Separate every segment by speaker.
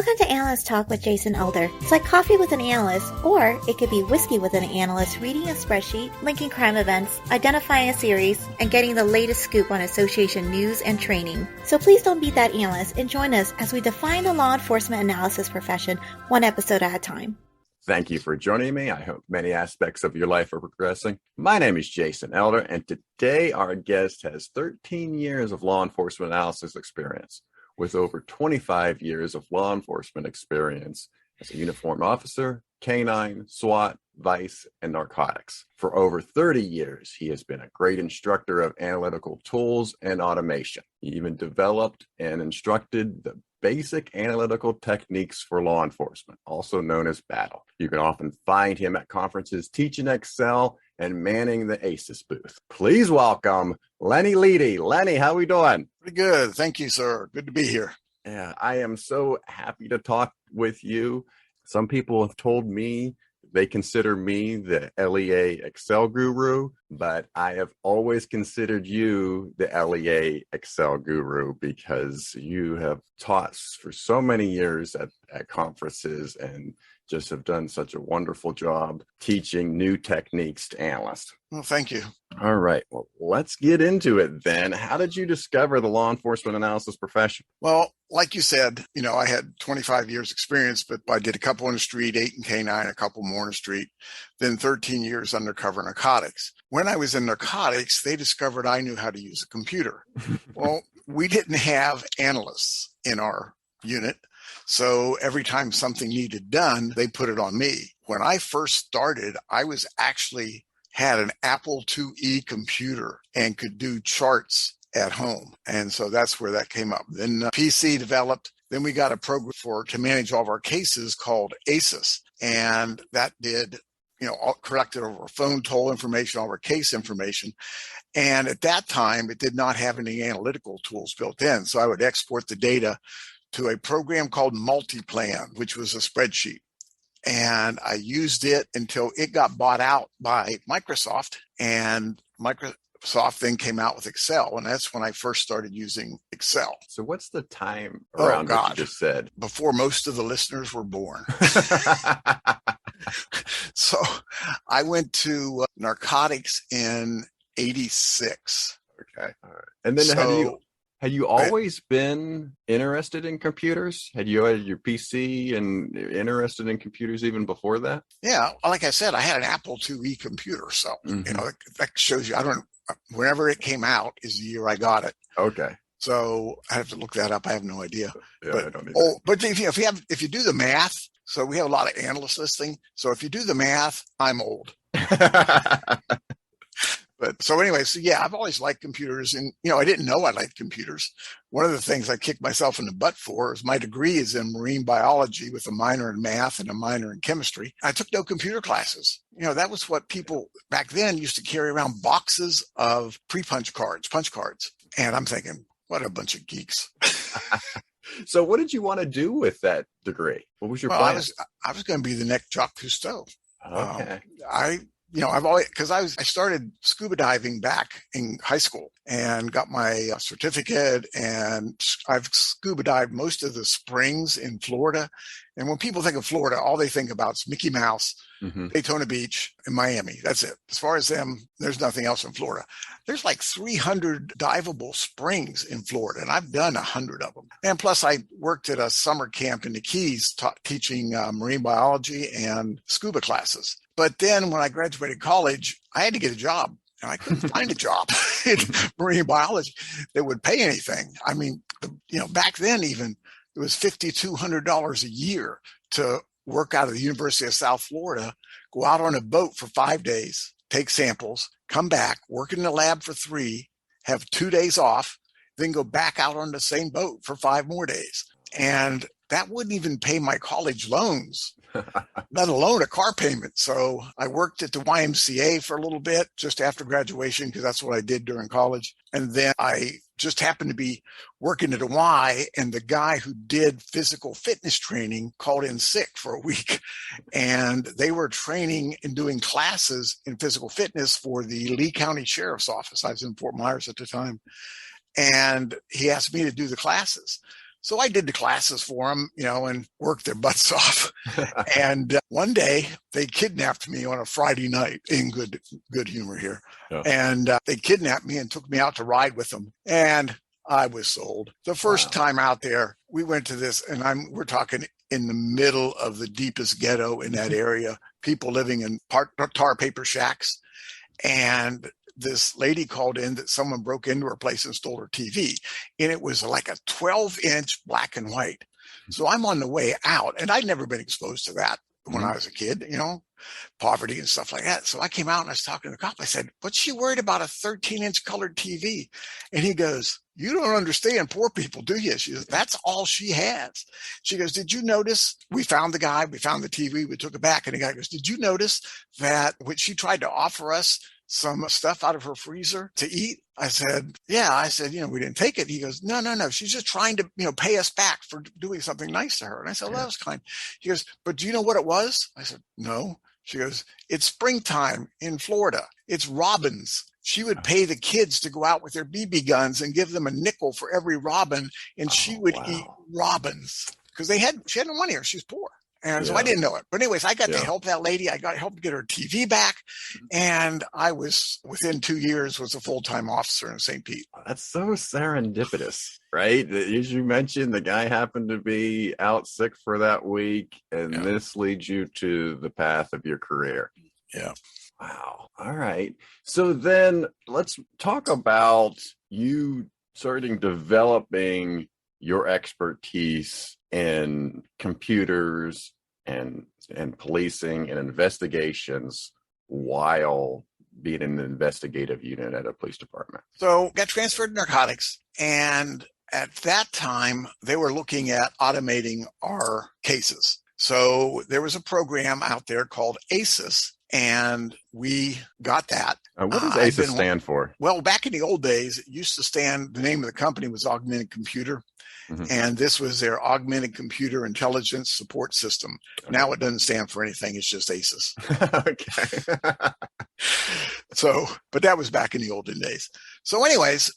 Speaker 1: Welcome to Analyst Talk with Jason Elder. It's like coffee with an analyst, or it could be whiskey with an analyst reading a spreadsheet, linking crime events, identifying a series, and getting the latest scoop on association news and training. So please don't beat that analyst and join us as we define the law enforcement analysis profession one episode at a time.
Speaker 2: Thank you for joining me. I hope many aspects of your life are progressing. My name is Jason Elder, and today our guest has 13 years of law enforcement analysis experience, with over 25 years of law enforcement experience as a uniformed officer, canine, SWAT, vice, and narcotics. For over 30 years, he has been a great instructor of analytical tools and automation. He even developed and instructed the basic analytical techniques for law enforcement, also known as battle. You can often find him at conferences teaching Excel and manning the ACISS booth. Please welcome Lenny Leedy. Lenny, how are we doing?
Speaker 3: Pretty good. Thank you, sir. Good to be here.
Speaker 2: Yeah, I am so happy to talk with you. Some people have told me they consider me the LEA Excel guru, but I have always considered you the LEA Excel guru because you have taught for so many years at conferences and just have done such a wonderful job teaching new techniques to analysts.
Speaker 3: Well, thank you.
Speaker 2: All right. Well, let's get into it then. How did you discover the law enforcement analysis profession?
Speaker 3: Well, like you said, I had 25 years experience, but I did a couple in the street, 8 in canine, a couple more in the street, then 13 years undercover narcotics. When I was in narcotics, they discovered I knew how to use a computer. Well, we didn't have analysts in our unit. So every time something needed done, they put it on me. When I first started, I was actually had an Apple IIe computer and could do charts at home. And so that's where that came up. Then PC developed. Then we got a program to manage all of our cases called ACISS. And that did, collected over phone toll information, all of our case information. And at that time, it did not have any analytical tools built in. So I would export the data to a program called Multiplan, which was a spreadsheet. And I used it until it got bought out by Microsoft, and Microsoft then came out with Excel. And that's when I first started using Excel.
Speaker 2: So what's the time around what you just said?
Speaker 3: Before most of the listeners were born. So I went to narcotics in 86.
Speaker 2: Okay. All right. And then had you always been interested in computers? Had you had your PC and interested in computers even before that?
Speaker 3: Yeah. Like I said, I had an Apple IIe computer. So, that shows you, whenever it came out is the year I got it.
Speaker 2: Okay.
Speaker 3: So I have to look that up. I have no idea.
Speaker 2: Yeah, I don't either.
Speaker 3: But if you do the math, so we have a lot of analysts listening. So if you do the math, I'm old. But so anyway, I've always liked computers, and I didn't know I liked computers. One of the things I kicked myself in the butt for is my degree is in marine biology with a minor in math and a minor in chemistry. I took no computer classes. That was what people back then used to carry around, boxes of punch cards. And I'm thinking, what a bunch of geeks.
Speaker 2: So what did you want to do with that degree? What was your plan?
Speaker 3: I was going to be the next Jacques Cousteau.
Speaker 2: Okay.
Speaker 3: I've always, because I started scuba diving back in high school and got my certificate, and I've scuba dived most of the springs in Florida. And when people think of Florida, all they think about is Mickey Mouse, Daytona Beach, and Miami. That's it. As far as them, there's nothing else in Florida. There's like 300 diveable springs in Florida, and I've done 100 of them. And plus, I worked at a summer camp in the Keys teaching marine biology and scuba classes. But then when I graduated college, I had to get a job, and I couldn't find a job in marine biology that would pay anything. I mean, back then even it was $5,200 a year to work out of the University of South Florida, go out on a boat for 5 days, take samples, come back, work in the lab for 3, have 2 days off, then go back out on the same boat for 5 more days. And that wouldn't even pay my college loans, let alone a car payment. So I worked at the YMCA for a little bit just after graduation, because that's what I did during college. And then I just happened to be working at a Y, and the guy who did physical fitness training called in sick for a week. And they were training and doing classes in physical fitness for the Lee County Sheriff's Office. I was in Fort Myers at the time. And he asked me to do the classes. So I did the classes for them, and worked their butts off. And one day they kidnapped me on a Friday night, in good humor here. Yeah. And they kidnapped me and took me out to ride with them. And I was sold. The first time out there, we went to this, and we're talking in the middle of the deepest ghetto in that area, people living in tar paper shacks. And this lady called in that someone broke into her place and stole her TV. And it was like a 12-inch black and white. So I'm on the way out, and I'd never been exposed to that when I was a kid, poverty and stuff like that. So I came out and I was talking to the cop. I said, "What's she worried about a 13-inch colored TV?" And he goes, "You don't understand poor people, do you?" She goes, "That's all she has." She goes, "Did you notice we found the guy, we found the TV, we took it back." And the guy goes, "Did you notice that when she tried to offer us some stuff out of her freezer to eat?" I said, "Yeah." I said, "We didn't take it." He goes, No. She's just trying to, pay us back for doing something nice to her." And I said, "Well, that was kind." He goes, "But do you know what it was?" I said, "No." She goes, "It's springtime in Florida. It's robins. She would pay the kids to go out with their BB guns and give them a nickel for every robin. And she would eat robins because she had no money or she was poor." And so I didn't know it. But anyways, I got to help that lady. I got help to get her TV back. And I was, within 2 years, was a full-time officer in St. Pete.
Speaker 2: That's so serendipitous, right? As you mentioned, the guy happened to be out sick for that week, and this leads you to the path of your career.
Speaker 3: Yeah.
Speaker 2: Wow. All right. So then let's talk about you starting developing your expertise in computers and policing and investigations while being in an investigative unit at a police department.
Speaker 3: So got transferred to narcotics, and at that time they were looking at automating our cases. So there was a program out there called ACISS, and we got that.
Speaker 2: What does ACISS stand for?
Speaker 3: Well, back in the old days, it used to stand, the name of the company was Augmented Computer. And this was their Augmented Computer Intelligence Support System. Okay. Now it doesn't stand for anything. It's just ACISS.
Speaker 2: Okay.
Speaker 3: But that was back in the olden days. So anyways,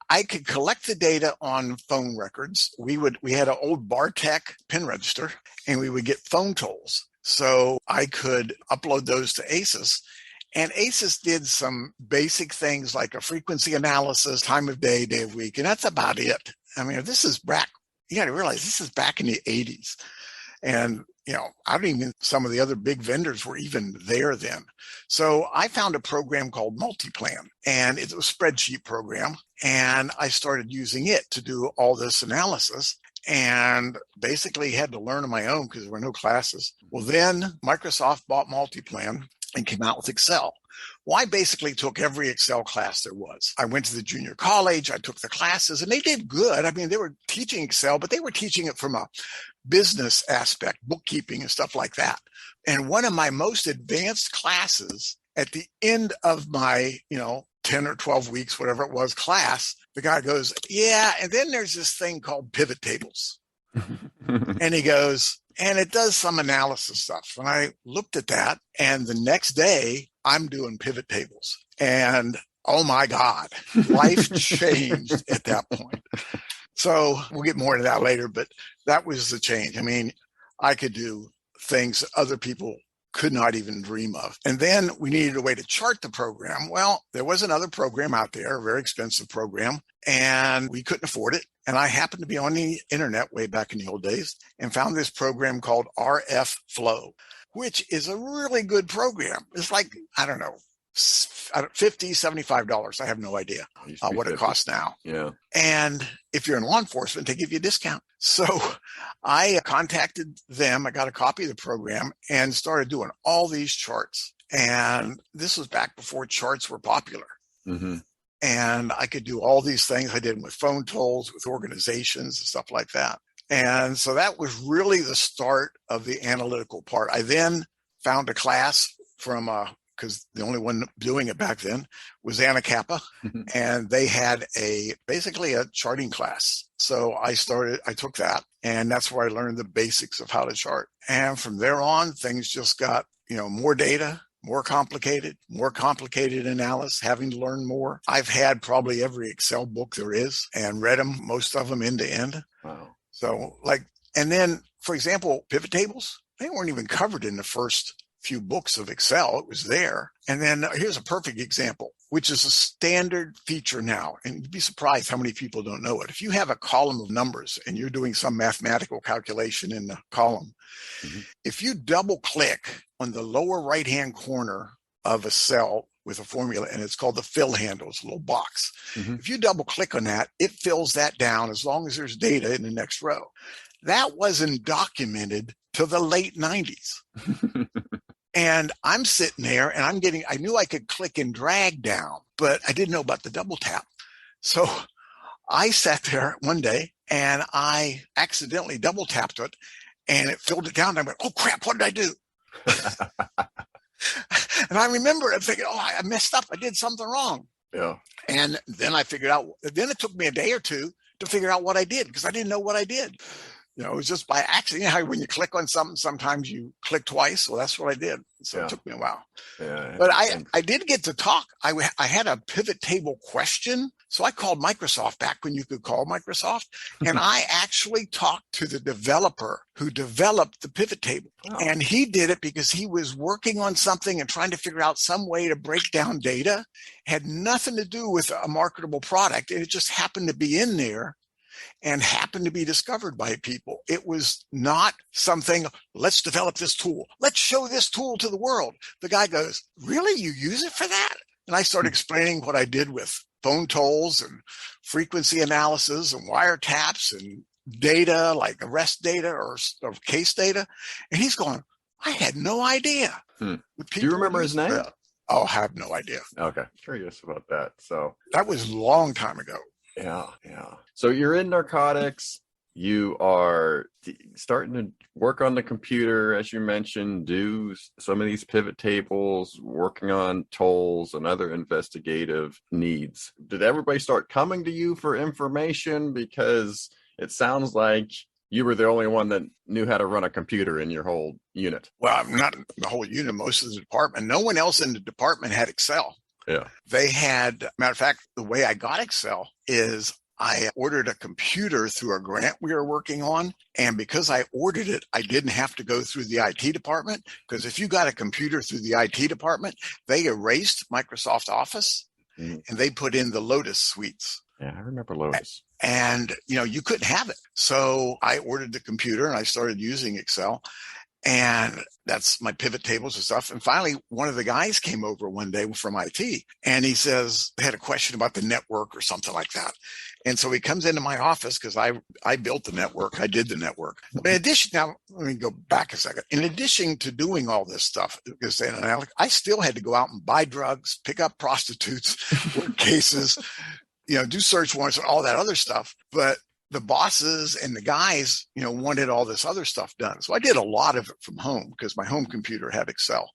Speaker 3: I could collect the data on phone records. We had an old Bartek pin register, and we would get phone tolls. So I could upload those to ACISS. And ACISS did some basic things like a frequency analysis, time of day, day of week, and that's about it. I mean, this is back, you got to realize this is back in the 80s. And, I don't even, some of the other big vendors were even there then. So I found a program called Multiplan, and it was a spreadsheet program. And I started using it to do all this analysis, and basically had to learn on my own because there were no classes. Well, then Microsoft bought Multiplan and came out with Excel. Well, I basically took every Excel class there was. I went to the junior college, I took the classes, and they did good. I mean, they were teaching Excel, but they were teaching it from a business aspect, bookkeeping and stuff like that. And one of my most advanced classes, at the end of my, 10 or 12 weeks, whatever it was, class, the guy goes, "Yeah, and then there's this thing called pivot tables." And he goes, "And it does some analysis stuff." And I looked at that, and the next day I'm doing pivot tables, and oh my God, life changed at that point. So we'll get more into that later, but that was the change. I mean, I could do things other people could not even dream of. And then we needed a way to chart the program. Well, there was another program out there, a very expensive program, and we couldn't afford it. And I happened to be on the internet way back in the old days and found this program called RF Flow, which is a really good program. It's like, I don't know, $50, $75. I have no idea what it costs now.
Speaker 2: Yeah.
Speaker 3: And if you're in law enforcement, they give you a discount. So I contacted them. I got a copy of the program and started doing all these charts. And this was back before charts were popular.
Speaker 2: Mm-hmm.
Speaker 3: And I could do all these things. I did them with phone tolls, with organizations and stuff like that. And so that was really the start of the analytical part. I then found a class from because the only one doing it back then was Anna Kappa, and they had basically a charting class. So I took that, and that's where I learned the basics of how to chart. And from there on, things just got, more data, more complicated analysis, having to learn more. I've had probably every Excel book there is and read them, most of them end to end.
Speaker 2: Wow.
Speaker 3: So and then, for example, pivot tables, they weren't even covered in the first few books of Excel. It was there. And then here's a perfect example, which is a standard feature now. And you'd be surprised how many people don't know it. If you have a column of numbers and you're doing some mathematical calculation in the column, if you double click on the lower right-hand corner of a cell with a formula, and it's called the fill handle, it's a little box. If you double click on that, it fills that down as long as there's data in the next row. That wasn't documented till the late 90s. And I'm sitting there and I knew I could click and drag down, but I didn't know about the double tap. So I sat there one day and I accidentally double tapped it and it filled it down. And I went, oh crap, what did I do? And I remember it thinking, oh, I messed up. I did something wrong.
Speaker 2: Yeah.
Speaker 3: And then I figured out, then it took me a day or two to figure out what I did because I didn't know what I did. It was just by accident. You know how when you click on something, sometimes you click twice. Well, that's what I did. So It took me a while. Yeah, but I did get to talk. I had a pivot table question. So I called Microsoft back when you could call Microsoft. And I actually talked to the developer who developed the pivot table. Oh. And he did it because he was working on something and trying to figure out some way to break down data. Had nothing to do with a marketable product. It just happened to be in there and happened to be discovered by people. It was not something, let's develop this tool. Let's show this tool to the world. The guy goes, really? You use it for that? And I started explaining what I did with phone tolls and frequency analysis and wiretaps and data like arrest data or case data. And he's going, I had no idea.
Speaker 2: Do you remember his name?
Speaker 3: Oh, I have no idea.
Speaker 2: Okay. Curious about that. So
Speaker 3: that was a long time ago.
Speaker 2: Yeah. So you're in narcotics. You are starting to work on the computer, as you mentioned, do some of these pivot tables, working on tolls and other investigative needs. Did everybody start coming to you for information? Because it sounds like you were the only one that knew how to run a computer in your whole unit.
Speaker 3: Well, not the whole unit, most of the department. No one else in the department had Excel.
Speaker 2: Yeah.
Speaker 3: They had, matter of fact, the way I got Excel is I ordered a computer through a grant we were working on. And because I ordered it, I didn't have to go through the IT department. Because if you got a computer through the IT department, they erased Microsoft Office and they put in the Lotus suites.
Speaker 2: Yeah, I remember Lotus.
Speaker 3: And, you couldn't have it. So I ordered the computer and I started using Excel. And that's my pivot tables and stuff. And finally, one of the guys came over one day from IT and he says, they had a question about the network or something like that. And so he comes into my office because I built the network. I did the network. But in addition, now let me go back a second. In addition to doing all this stuff, because I still had to go out and buy drugs, pick up prostitutes, work cases, do search warrants and all that other stuff. But the bosses and the guys, wanted all this other stuff done. So I did a lot of it from home because my home computer had Excel.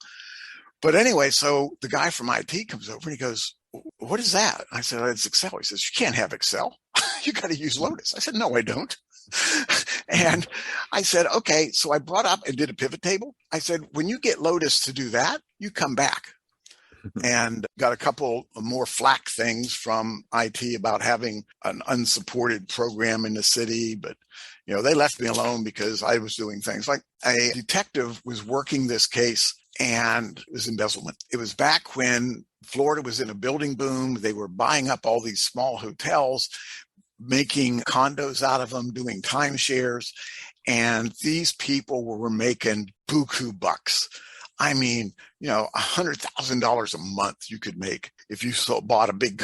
Speaker 3: But anyway, so the guy from IT comes over and he goes, what is that? I said, it's Excel. He says, you can't have Excel. You got to use Lotus. I said, no, I don't. And I said, okay. So I brought up and did a pivot table. I said, when you get Lotus to do that, you come back. And got a couple of more flack things from IT about having an unsupported program in the city. But, they left me alone because I was doing things like a detective was working this case and it was embezzlement. It was back when Florida was in a building boom. They were buying up all these small hotels, making condos out of them, doing timeshares. And these people were making buku bucks. I mean, $100,000 a month you could make if you bought a big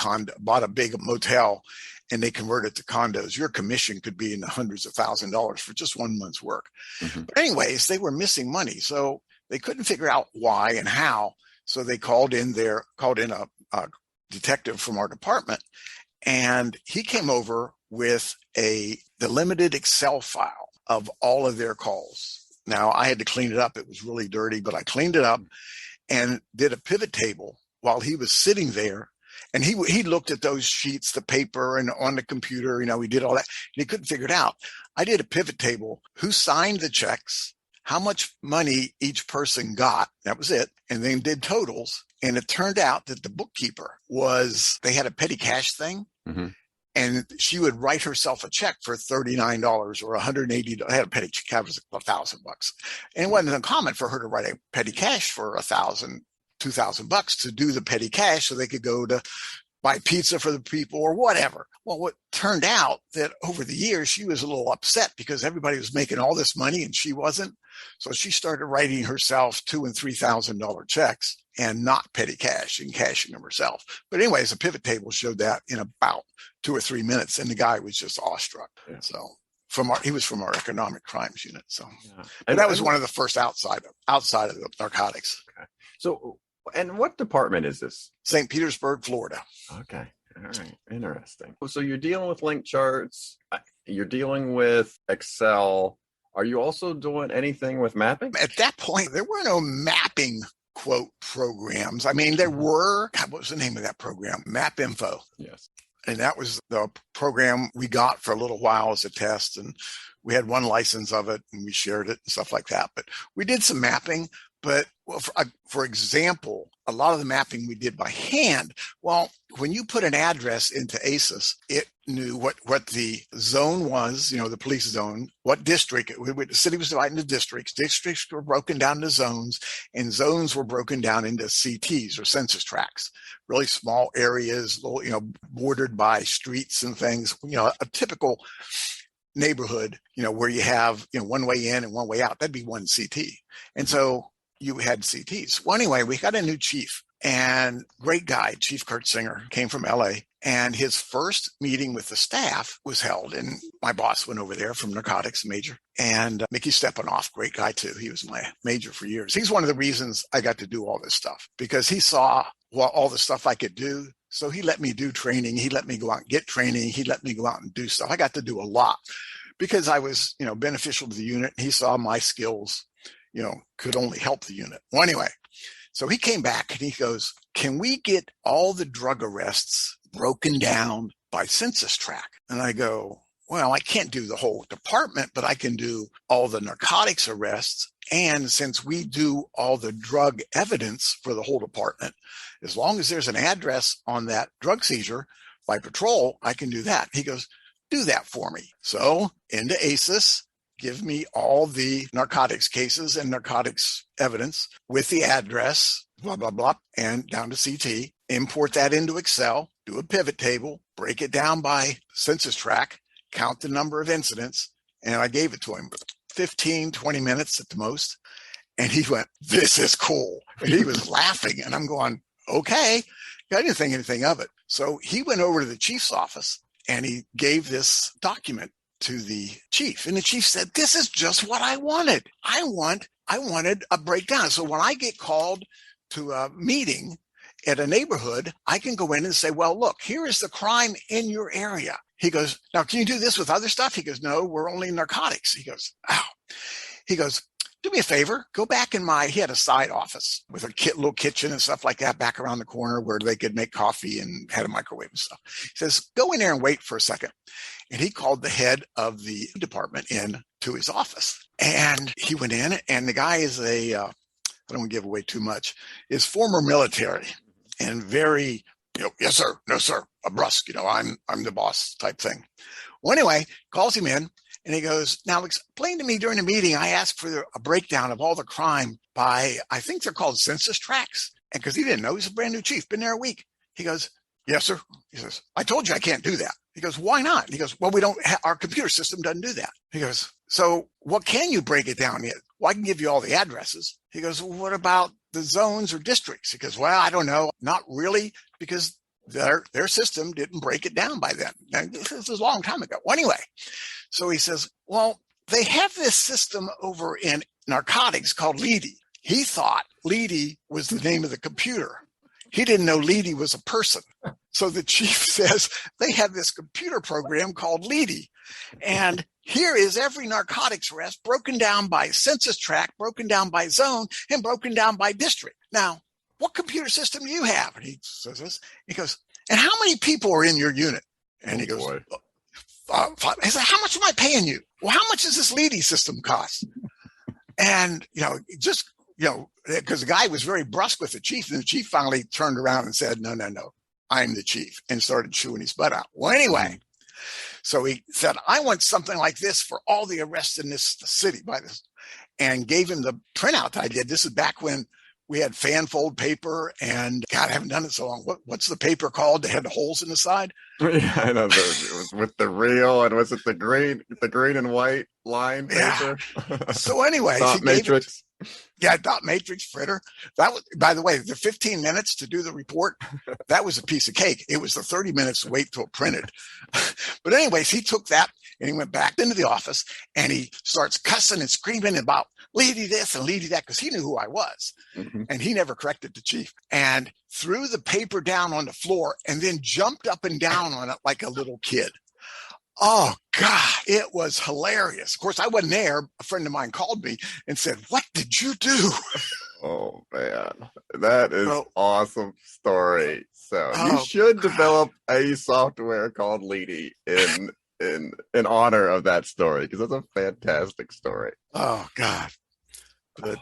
Speaker 3: motel and they converted it to condos. Your commission could be in the hundreds of $1,000s for just 1 month's work. But anyways, they were missing money. So they couldn't figure out why and how. So they called in a detective from our department, and he came over with the limited Excel file of all of their calls. Now, I had to clean it up. It was really dirty, but I cleaned it up and did a pivot table while he was sitting there. And he looked at those sheets, the paper, and on the computer, he did all that. And he couldn't figure it out. I did a pivot table. Who signed the checks? how much money each person got. That was it. And then did totals. And it turned out that the bookkeeper they had a petty cash thing.
Speaker 2: Mm-hmm.
Speaker 3: And she would write herself a check for $39 or $180. I had a petty cash was $1,000. And it wasn't uncommon for her to write a petty cash for $1,000, $2,000 to do the petty cash so they could go to buy pizza for the people or whatever. Well, what turned out that over the years, she was a little upset because everybody was making all this money and she wasn't. So she started writing herself $2,000 and $3,000 checks and not petty cash and cashing them herself. But anyways, a pivot table showed that in about 2 or 3 minutes. And the guy was just awestruck. Yeah. So he was from our economic crimes unit. So but that was one of the first outside of the narcotics.
Speaker 2: Okay. So, and what department is this?
Speaker 3: St. Petersburg, Florida.
Speaker 2: Okay. All right. Interesting. So you're dealing with link charts. You're dealing with Excel. Are you also doing anything with mapping?
Speaker 3: At that point, there were no mapping quote programs. I mean, there were, what was the name of that program? Map Info.
Speaker 2: Yes.
Speaker 3: And that was the program we got for a little while as a test. And we had one license of it and we shared it and stuff like that. But we did some mapping. But for example, a lot of the mapping we did by hand. Well, when you put an address into ACISS, it knew what the zone was, the police zone, what district. The city was divided into districts. Districts were broken down into zones, and zones were broken down into CTs or census tracts, really small areas, bordered by streets and things, a typical neighborhood, where you have, one way in and one way out. That'd be one CT. And so you had CTs. Well, anyway, we got a new chief and great guy, Chief Kurt Singer, came from LA. And his first meeting with the staff was held. And my boss went over there from Narcotics, major. And Mickey Stepanoff, great guy too. He was my major for years. He's one of the reasons I got to do all this stuff because he saw all the stuff I could do. So he let me do training. He let me go out and get training. He let me go out and do stuff. I got to do a lot because I was, beneficial to the unit. He saw my skills, could only help the unit. Well, anyway, so he came back and he goes, can we get all the drug arrests broken down by census tract? And I go, well, I can't do the whole department, but I can do all the narcotics arrests. And since we do all the drug evidence for the whole department, as long as there's an address on that drug seizure by patrol, I can do that. He goes, do that for me. So into ACISS, give me all the narcotics cases and narcotics evidence with the address, blah, blah, blah, and down to CT, import that into Excel, do a pivot table, break it down by census tract, count the number of incidents. And I gave it to him 15, 20 minutes at the most. And he went, this is cool. And he was laughing. And I'm going, okay. I didn't think anything of it. So he went over to the chief's office and he gave this document to the chief. And the chief said, this is just what I wanted. I wanted a breakdown. So when I get called to a meeting at a neighborhood, I can go in and say, well, look, here is the crime in your area. He goes, now, can you do this with other stuff? He goes, no, we're only narcotics. He goes, oh. He goes, do me a favor, go back in he had a side office with a little kitchen and stuff like that back around the corner where they could make coffee and had a microwave and stuff. He says, go in there and wait for a second. And he called the head of the department in to his office. And he went in, and the guy is I don't want to give away too much, is former military and very, yes, sir, no, sir, a brusque, I'm the boss type thing. Well, anyway, calls him in. And he goes, now explain to me during the meeting, I asked for a breakdown of all the crime by, I think they're called census tracts. And because he didn't know, he's a brand new chief, been there a week. He goes, yes, sir. He says, I told you I can't do that. He goes, why not? He goes, well, our computer system doesn't do that. He goes, so what can you break it down in? Well, I can give you all the addresses. He goes, well, what about the zones or districts? He goes, well, I don't know. Not really, because their system didn't break it down by then. Now, this is a long time ago. Well, anyway, so he says, well, they have this system over in narcotics called Leedy. He thought Leedy was the name of the computer. He didn't know Leedy was a person. So the chief says they have this computer program called Leedy. And here is every narcotics arrest broken down by census tract, broken down by zone, and broken down by district. Now, what computer system do you have? And he says this. He goes, and how many people are in your unit? And he goes, he said, how much am I paying you? Well, how much does this Leedy system cost? And, just, because the guy was very brusque with the chief, and the chief finally turned around and said, no, I'm the chief, and started chewing his butt out. Well, anyway, so he said, I want something like this for all the arrests in this city by this, and gave him the printout that I did. This is back when we had fan fold paper, and God, I haven't done it so long. What's the paper called that had the holes in the side?
Speaker 2: Yeah, I know. It was with the reel, and was it the green and white line paper?
Speaker 3: Yeah. So anyways,
Speaker 2: dot matrix.
Speaker 3: Dot matrix fritter. That was, by the way, the 15 minutes to do the report, that was a piece of cake. It was the 30 minutes to wait till it printed. But anyways, he took that and he went back into the office and he starts cussing and screaming about Leedy this and Leedy that, because he knew who I was. And he never corrected the chief, and threw the paper down on the floor and then jumped up and down on it like a little kid. Oh, God, it was hilarious. Of course, I wasn't there. A friend of mine called me and said, what did you do?
Speaker 2: Oh, man. That is awesome story. So you should develop a software called Leedy in honor of that story, because it's a fantastic story.
Speaker 3: Oh, God. But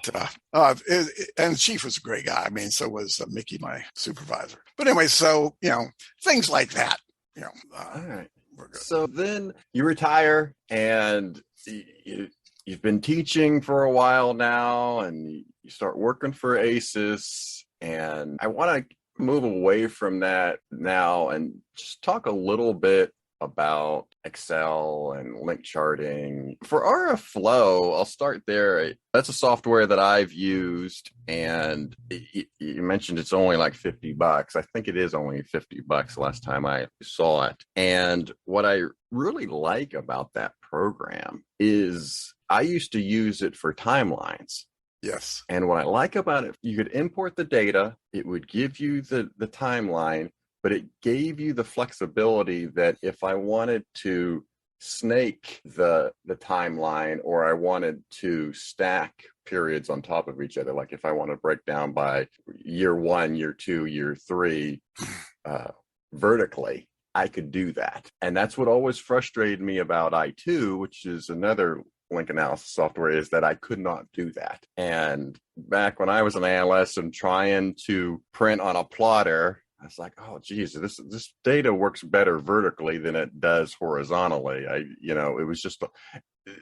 Speaker 3: and the chief was a great guy. I mean, so was Mickey, my supervisor. But anyway, so things like that.
Speaker 2: All right. So then you retire, and you've been teaching for a while now, and you start working for ACISS. And I want to move away from that now and just talk a little bit about Excel and link charting. For RF Flow, I'll start there. That's a software that I've used, and you mentioned it's only like $50. I think it is only $50 last time I saw it. And what I really like about that program is I used to use it for timelines.
Speaker 3: Yes.
Speaker 2: And what I like about it, you could import the data, it would give you the timeline, but it gave you the flexibility that if I wanted to snake the timeline, or I wanted to stack periods on top of each other, like if I want to break down by year 1, year 2, year 3 vertically, I could do that. And that's what always frustrated me about I2, which is another link analysis software, is that I could not do that. And back when I was an analyst and trying to print on a plotter, I was like, oh, geez, this data works better vertically than it does horizontally. It was just,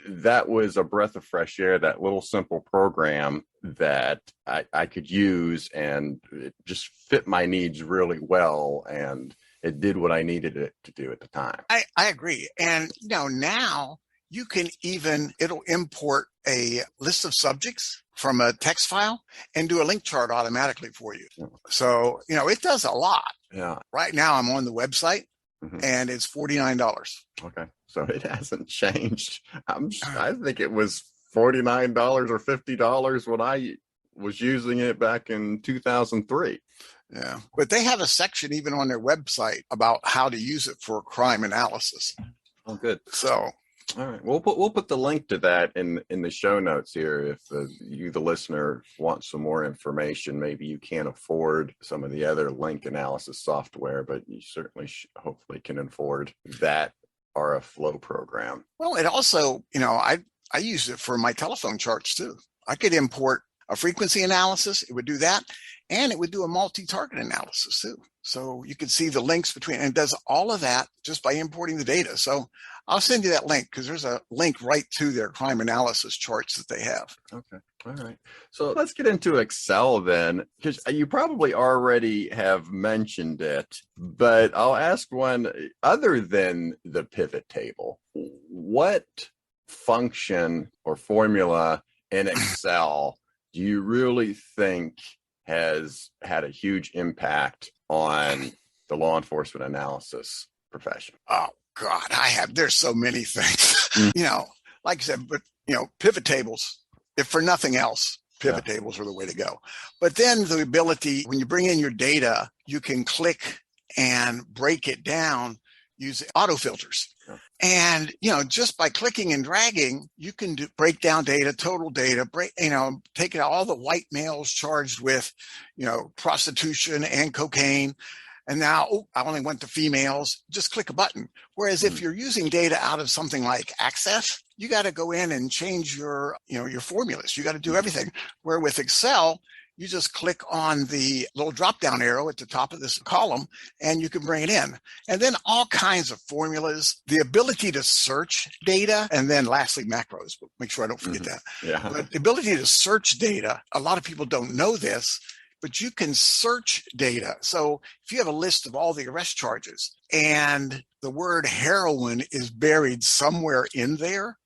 Speaker 2: that was a breath of fresh air, that little simple program that I could use, and it just fit my needs really well. And it did what I needed it to do at the time.
Speaker 3: I agree. And, now you can it'll import a list of subjects from a text file and do a link chart automatically for you. Yeah. So, it does a lot.
Speaker 2: Yeah.
Speaker 3: Right now I'm on the website and it's $49.
Speaker 2: Okay. So it hasn't changed. I think it was $49 or $50 when I was using it back in 2003.
Speaker 3: Yeah. But they have a section even on their website about how to use it for crime analysis.
Speaker 2: Oh, good.
Speaker 3: So,
Speaker 2: all right, we'll put the link to that in the show notes here. If you, the listener, want some more information, maybe you can't afford some of the other link analysis software, but you certainly hopefully can afford that RF Flow program.
Speaker 3: Well, it also, I use it for my telephone charts too. I could import a frequency analysis. It would do that. And it would do a multi-target analysis too. So you can see the links between, and it does all of that just by importing the data. So I'll send you that link, because there's a link right to their crime analysis charts that they have.
Speaker 2: Okay. All right. So let's get into Excel then, because you probably already have mentioned it, but I'll ask one other than the pivot table. What function or formula in Excel do you really think has had a huge impact on the law enforcement analysis profession?
Speaker 3: Oh, God, there's so many things, like I said, but, pivot tables, if for nothing else, pivot tables are the way to go. But then the ability, when you bring in your data, you can click and break it down using auto filters. Yeah. And, just by clicking and dragging, you can break down data, total data, take out all the white males charged with, prostitution and cocaine, And now, I only went to females, just click a button. Whereas if you're using data out of something like ACISS, you got to go in and change your formulas. You got to do everything. Where with Excel, you just click on the little drop-down arrow at the top of this column, and you can bring it in. And then all kinds of formulas, the ability to search data, and then lastly, macros. Make sure I don't forget that.
Speaker 2: Yeah.
Speaker 3: But the ability to search data, a lot of people don't know this, but you can search data. So if you have a list of all the arrest charges and the word heroin is buried somewhere in there,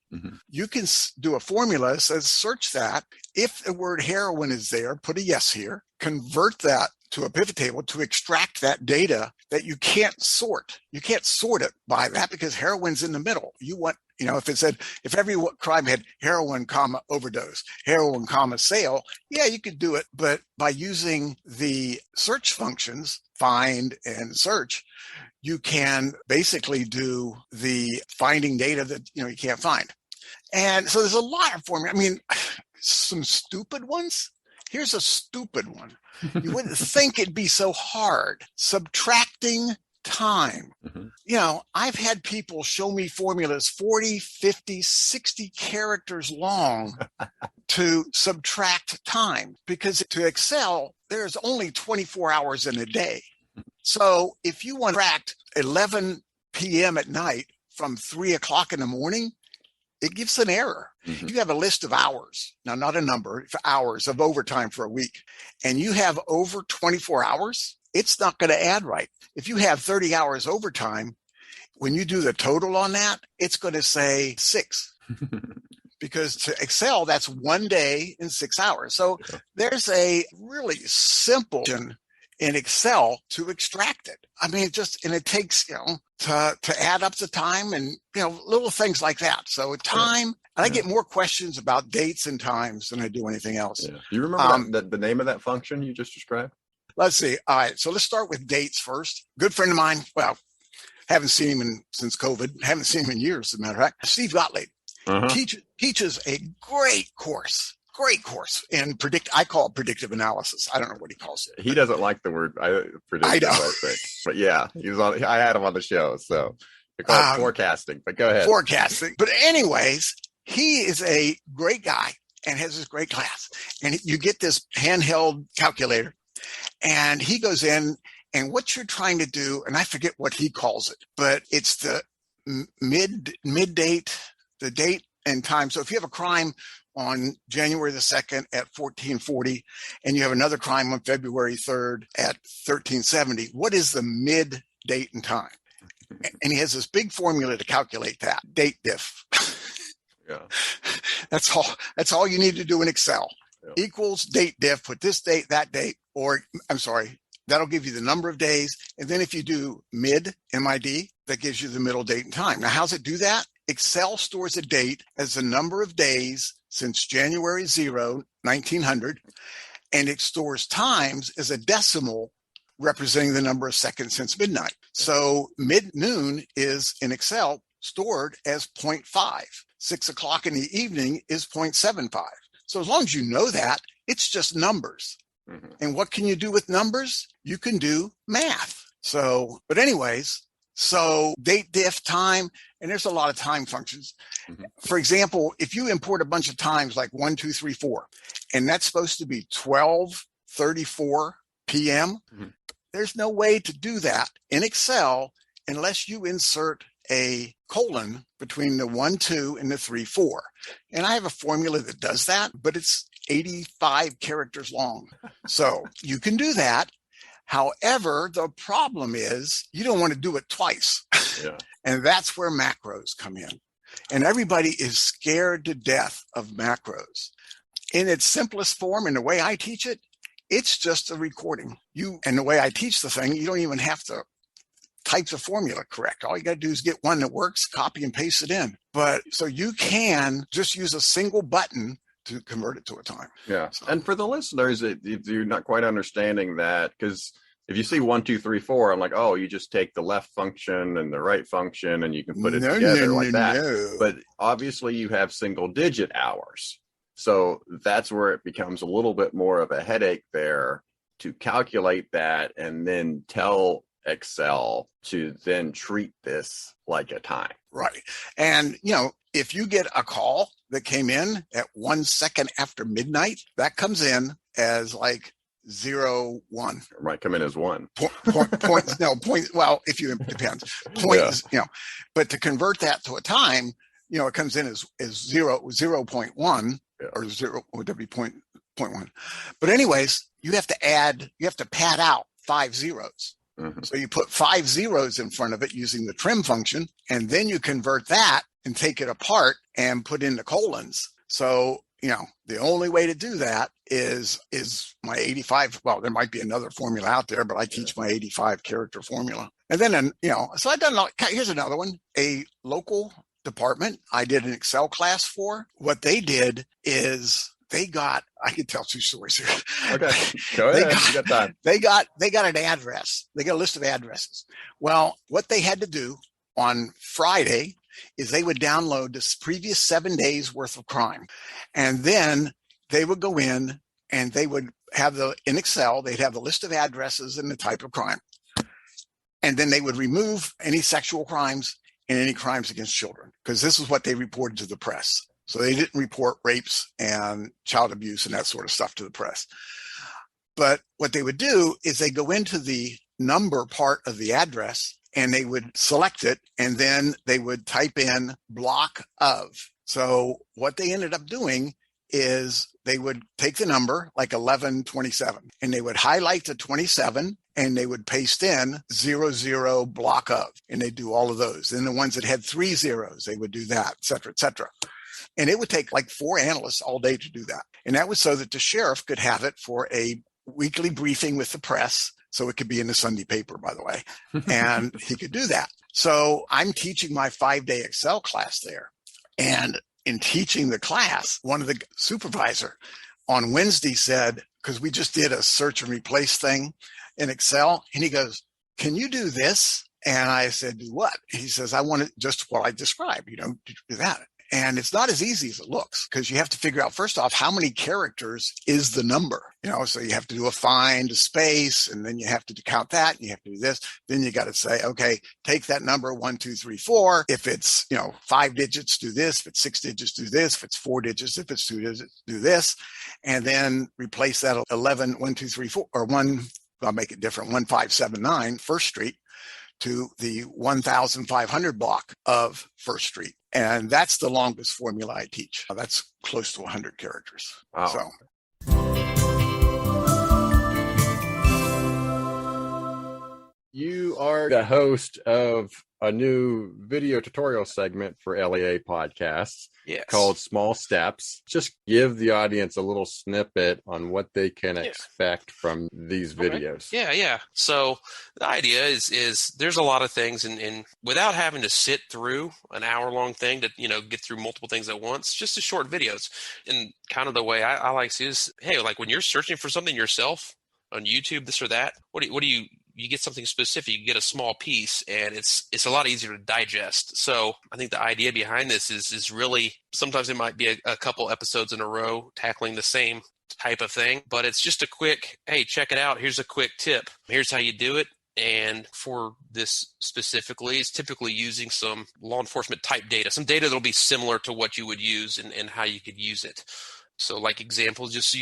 Speaker 3: you can do a formula that says search that. If the word heroin is there, put a yes here, convert that to a pivot table to extract that data that you can't sort. You can't sort it by that because heroin's in the middle. You want, if it said, if every crime had heroin, overdose, heroin, sale, yeah, you could do it. But by using the search functions, find and search, you can basically do the finding data that, you can't find. And so there's a lot of formula. I mean, some stupid ones. Here's a stupid one. You wouldn't think it'd be so hard. Subtracting time. I've had people show me formulas 40, 50, 60 characters long to subtract time, because to Excel, there's only 24 hours in a day. So if you want to subtract 11 p.m. at night from 3 o'clock in the morning, it gives an error. You have a list of hours, now not a number, hours of overtime for a week, and you have over 24 hours, it's not going to add right. If you have 30 hours overtime, when you do the total on that, it's going to say 6. Because to Excel, that's 1 day in 6 hours. So there's a really simple in Excel to extract it. I mean, and it takes, to add up the time and, little things like that. So time, and I get more questions about dates and times than I do anything else.
Speaker 2: Yeah. Do you remember the name of that function you just described?
Speaker 3: Let's see. All right. So let's start with dates first. Good friend of mine. Well, haven't seen him since COVID. Haven't seen him in years, as a matter of fact. Steve Gottlieb teaches a great course in I call it predictive analysis. I don't know what he calls it.
Speaker 2: He doesn't like the word predictive, I think. But yeah, I had him on the show, so they call it forecasting. But go ahead.
Speaker 3: Forecasting. But anyways, he is a great guy and has this great class. And you get this handheld calculator, and he goes in, and what you're trying to do, and I forget what he calls it, but it's the mid date, the date and time. So if you have a crime on January the 2nd at 1440, and you have another crime on February 3rd at 1370, what is the mid date and time? And he has this big formula to calculate that. Date diff.
Speaker 2: Yeah.
Speaker 3: That's all you need to do in Excel. Yeah. Equals date diff, put this date, that date, that'll give you the number of days. And then if you do mid, MID, that gives you the middle date and time. Now, how's it do that? Excel stores a date as the number of days since January 0, 1900, and it stores times as a decimal representing the number of seconds since midnight. So mid-noon is in Excel stored as 0.5. 6 o'clock in the evening is 0.75. So as long as you know that, it's just numbers. And what can you do with numbers? You can do math. So date, diff, time, and there's a lot of time functions. For example, if you import a bunch of times like 1, 2, 3, 4, and that's supposed to be 12:34 p.m., there's no way to do that in Excel unless you insert a colon between the 1, 2 and the 3, 4. And I have a formula that does that, but it's 85 characters long. So you can do that. However, the problem is you don't want to do it twice. Yeah. And that's where macros come in. And everybody is scared to death of macros. In its simplest form, in the way I teach it, it's just a recording. And the way I teach the thing, you don't even have to type the formula correct. All you got to do is get one that works, copy and paste it in. But so you can just use a single button to convert it to a time. Yeah. So,
Speaker 2: and for the listeners, if you're not quite understanding that, because if you see 1, 2, 3, 4, I'm like, oh, you just take the left function and the right function and you can put it together like that. No. But obviously you have single digit hours. So that's where it becomes a little bit more of a headache there to calculate that and then tell Excel to then treat this like a time.
Speaker 3: Right. And, if you get a call that came in at 1 second after midnight, that comes in as like 0, 1.
Speaker 2: It might come in as 1.
Speaker 3: Point. Well, it depends. Point, but to convert that to a time, it comes in as 0.1 or 0 would be 0.1. But anyways, you have to pad out 5 zeros.
Speaker 2: Mm-hmm.
Speaker 3: So you put 5 zeros in front of it using the trim function, and then you convert that and take it apart and put in the colons. So, the only way to do that is my 85. Well, there might be another formula out there, but I teach my 85 character formula. And then, so I've done, here's another one, a local department I did an Excel class for. What they did is I could tell 2 stories here.
Speaker 2: Okay, go ahead. You got time.
Speaker 3: They got an address. They got a list of addresses. Well, what they had to do on Friday is they would download this previous 7 days worth of crime. And then they would go in and they would have in Excel, they'd have the list of addresses and the type of crime. And then they would remove any sexual crimes and any crimes against children, because this is what they reported to the press. So they didn't report rapes and child abuse and that sort of stuff to the press. But what they would do is they go into the number part of the address and they would select it, and then they would type in block of. So what they ended up doing is they would take the number like 1127 and they would highlight the 27 and they would paste in 00 block of, and they do all of those. Then the ones that had 3 zeros, they would do that, et cetera, et cetera. And it would take like 4 analysts all day to do that. And that was so that the sheriff could have it for a weekly briefing with the press. So it could be in the Sunday paper, by the way. And he could do that. So I'm teaching my 5-day Excel class there. And in teaching the class, one of the supervisor on Wednesday said, because we just did a search and replace thing in Excel. And he goes, "Can you do this?" And I said, "Do what?" He says, "I want it just what I described, do that." And it's not as easy as it looks, because you have to figure out, first off, how many characters is the number? So you have to do a find, a space, and then you have to count that, and you have to do this. Then you got to say, okay, take that number 1, 2, 3, 4. If it's 5 digits, do this. If it's 6 digits, do this. If it's 4 digits, if it's 2 digits, do this. And then replace that 11, 1, 2, 3, 4, or 1. I'll make it different. 1579 First Street to the 1500 block of First Street. And that's the longest formula I teach. That's close to 100 characters.
Speaker 2: Wow.
Speaker 3: So.
Speaker 2: You are the host of a new video tutorial segment for LEA podcasts.
Speaker 4: Yes.
Speaker 2: Called Small Steps. Just give the audience a little snippet on what they can expect from these videos.
Speaker 4: Yeah. So the idea is there's a lot of things, and without having to sit through an hour-long thing to get through multiple things at once, just a short videos. And kind of the way I like to see is, hey, like when you're searching for something yourself on YouTube, this or that, what do you get something specific, you get a small piece, and it's a lot easier to digest. So I think the idea behind this is really, sometimes it might be a couple episodes in a row tackling the same type of thing, but it's just a quick, hey, check it out. Here's a quick tip. Here's how you do it. And for this specifically, it's typically using some law enforcement type data, some data that'll be similar to what you would use and how you could use it. So like examples, just,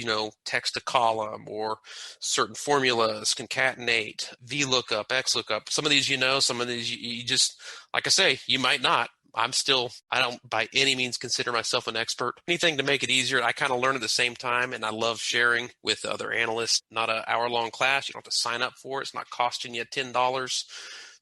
Speaker 4: text a column or certain formulas, concatenate, VLOOKUP, XLOOKUP. Some of these, some of these you just, like I say, you might not. I don't by any means consider myself an expert. Anything to make it easier. I kind of learn at the same time, and I love sharing with other analysts. Not an hour-long class. You don't have to sign up for it. It's not costing you $10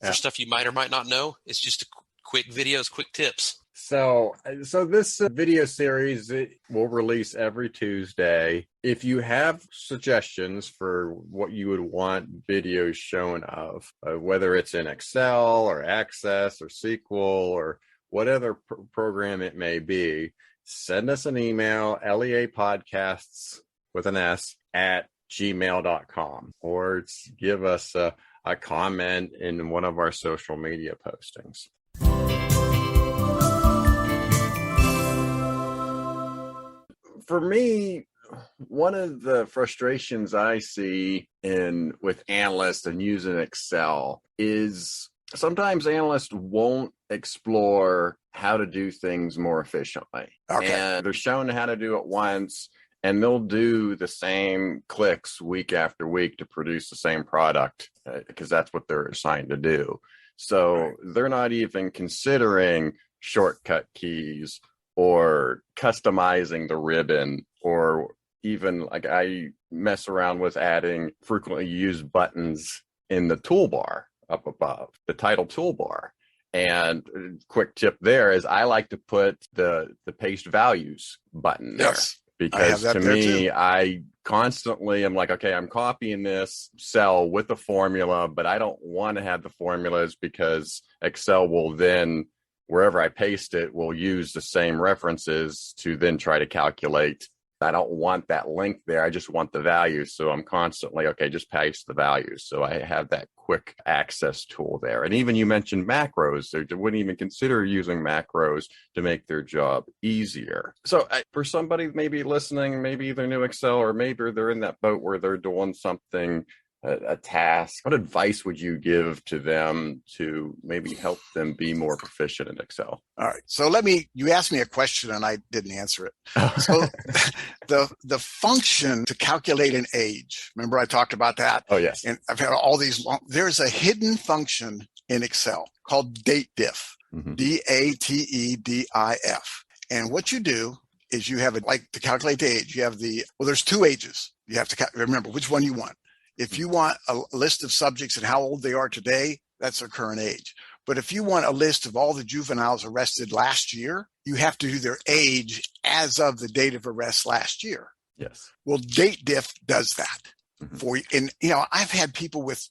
Speaker 4: for stuff you might or might not know. It's just quick videos, quick tips.
Speaker 2: So this video series, it will release every Tuesday. If you have suggestions for what you would want videos shown of, whether it's in Excel or Access or SQL or whatever program it may be, send us an email, leapodcasts with an S @gmail.com, or give us a comment in one of our social media postings. For me, one of the frustrations I see with analysts and using Excel is sometimes analysts won't explore how to do things more efficiently.
Speaker 3: Okay.
Speaker 2: And they're shown how to do it once, and they'll do the same clicks week after week to produce the same product because that's what they're assigned to do. So they're not even considering shortcut keys or customizing the ribbon, or even like I mess around with adding frequently used buttons in the toolbar up above, the title toolbar. And quick tip there is I like to put the paste values button there.
Speaker 3: Yes.
Speaker 2: Because to me, I constantly am like, okay, I'm copying this cell with the formula, but I don't want to have the formulas because Excel will then, wherever I paste it, will use the same references to then try to calculate. I don't want that link there. I just want the values. So I'm constantly, okay, just paste the values. So I have that quick access tool there. And even you mentioned macros. They wouldn't even consider using macros to make their job easier. So for somebody maybe listening, maybe they're new Excel, or maybe they're in that boat where they're doing something, a task, what advice would you give to them to maybe help them be more proficient in Excel?
Speaker 3: All right. So you asked me a question and I didn't answer it. So the function to calculate an age, remember I talked about that?
Speaker 2: Oh, yes.
Speaker 3: And I've had all these there's a hidden function in Excel called date diff, DATEDIF. And what you do is you have to calculate the age, you have there's two ages. You have to remember which one you want. If you want a list of subjects and how old they are today, that's their current age. But if you want a list of all the juveniles arrested last year, you have to do their age as of the date of arrest last year.
Speaker 2: Yes.
Speaker 3: Well, date diff does that for you. And, I've had people with,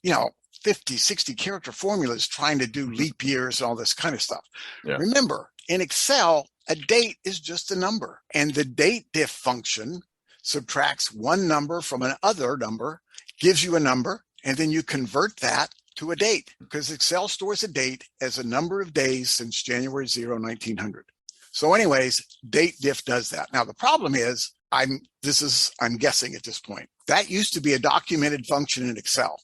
Speaker 3: 50, 60 character formulas trying to do leap years and all this kind of stuff. Yeah. Remember, in Excel, a date is just a number. And the date diff function subtracts one number from another number, gives you a number, and then you convert that to a date, because Excel stores a date as a number of days since January 0, 1900. So anyways, date diff does that. Now, the problem is, I'm guessing at this point, that used to be a documented function in Excel,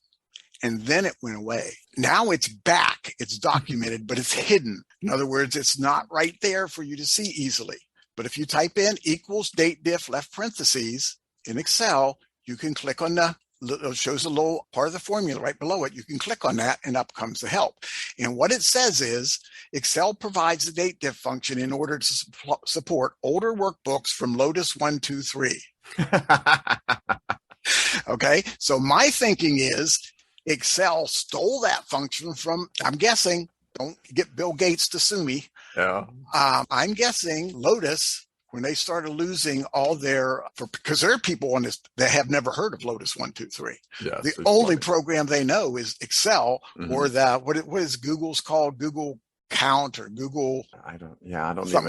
Speaker 3: and then it went away. Now it's back, it's documented, but it's hidden. In other words, it's not right there for you to see easily. But if you type in equals date diff left parentheses in Excel, you can click on it shows a little part of the formula right below it. You can click on that and up comes the help. And what it says is Excel provides the date diff function in order to support older workbooks from Lotus 1, 2, 3. Okay. So my thinking is Excel stole that function from, I'm guessing, don't get Bill Gates to sue me.
Speaker 2: Yeah.
Speaker 3: I'm guessing Lotus, when they started losing all because there are people on this that have never heard of Lotus 1, 2, 3.
Speaker 2: Yeah,
Speaker 3: the only program they know is Excel, or what is Google's called? Google Count or Google.
Speaker 2: I don't even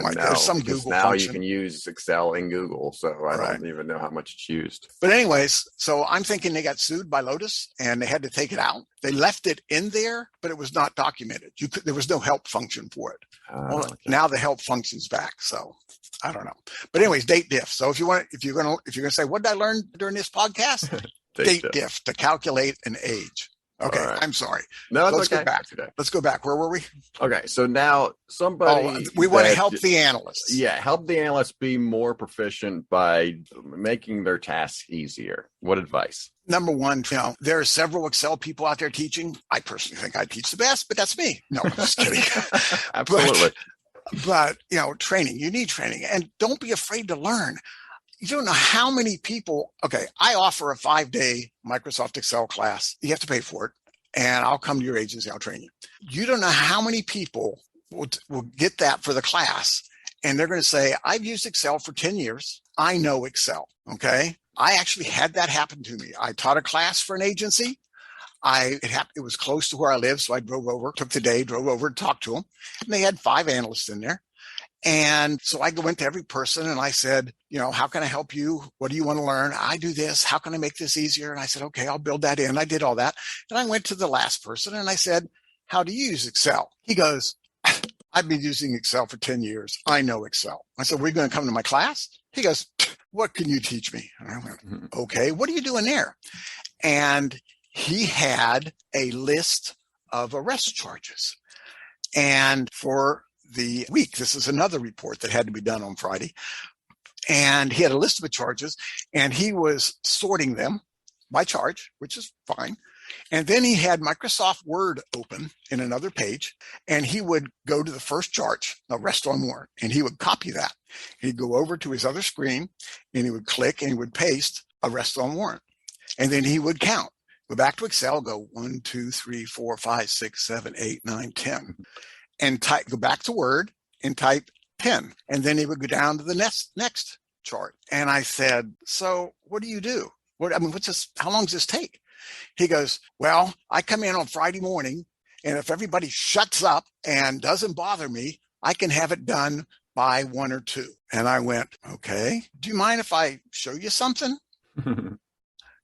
Speaker 3: like
Speaker 2: know.
Speaker 3: There's some Google
Speaker 2: now
Speaker 3: function.
Speaker 2: You can use Excel in Google, so I don't even know how much it's used.
Speaker 3: But anyways, so I'm thinking they got sued by Lotus and they had to take it out. They left it in there, but it was not documented. There was no help function for it. Okay. Now the help function's back, so I don't know. But anyways, date diff. So if you're gonna say, what did I learn during this podcast? date diff to calculate an age. Okay, right. I'm sorry.
Speaker 2: No,
Speaker 3: let's go back. Let's go back. Where were we?
Speaker 2: Okay, so now
Speaker 3: we want to help the analysts.
Speaker 2: Yeah, help the analysts be more proficient by making their tasks easier. What advice?
Speaker 3: Number one, there are several Excel people out there teaching. I personally think I teach the best, but that's me. No, I'm just kidding.
Speaker 2: Absolutely.
Speaker 3: But training. You need training, and don't be afraid to learn. You don't know how many people. Okay, I offer a 5-day Microsoft Excel class. You have to pay for it, and I'll come to your agency. I'll train you. You don't know how many people will get that for the class, and they're going to say, "I've used Excel for 10 years. I know Excel." Okay, I actually had that happen to me. I taught a class for an agency. It was close to where I live, so I drove over, took the day, drove over, talked to them, and they had 5 analysts in there. And so I went to every person and I said, how can I help you? What do you want to learn? I do this. How can I make this easier? And I said, okay, I'll build that in. I did all that. And I went to the last person and I said, how do you use Excel? He goes, I've been using Excel for 10 years. I know Excel. I said, we're going to come to my class? He goes, what can you teach me? And I went, okay, what are you doing there? And he had a list of arrest charges. And for the week, this is another report that had to be done on Friday. And he had a list of the charges, and he was sorting them by charge, which is fine. And then he had Microsoft Word open in another page, and he would go to the first charge, arrest on warrant, and he would copy that. He'd go over to his other screen, and he would click, and he would paste arrest on warrant. And then he would count. Go back to Excel, go 1, 2, 3, 4, 5, 6, 7, 8, 9, 10. And go back to Word and type 10. And then he would go down to the next chart. And I said, so what do you do? How long does this take? He goes, well, I come in on Friday morning, and if everybody shuts up and doesn't bother me, I can have it done by 1 or 2. And I went, okay, do you mind if I show you something?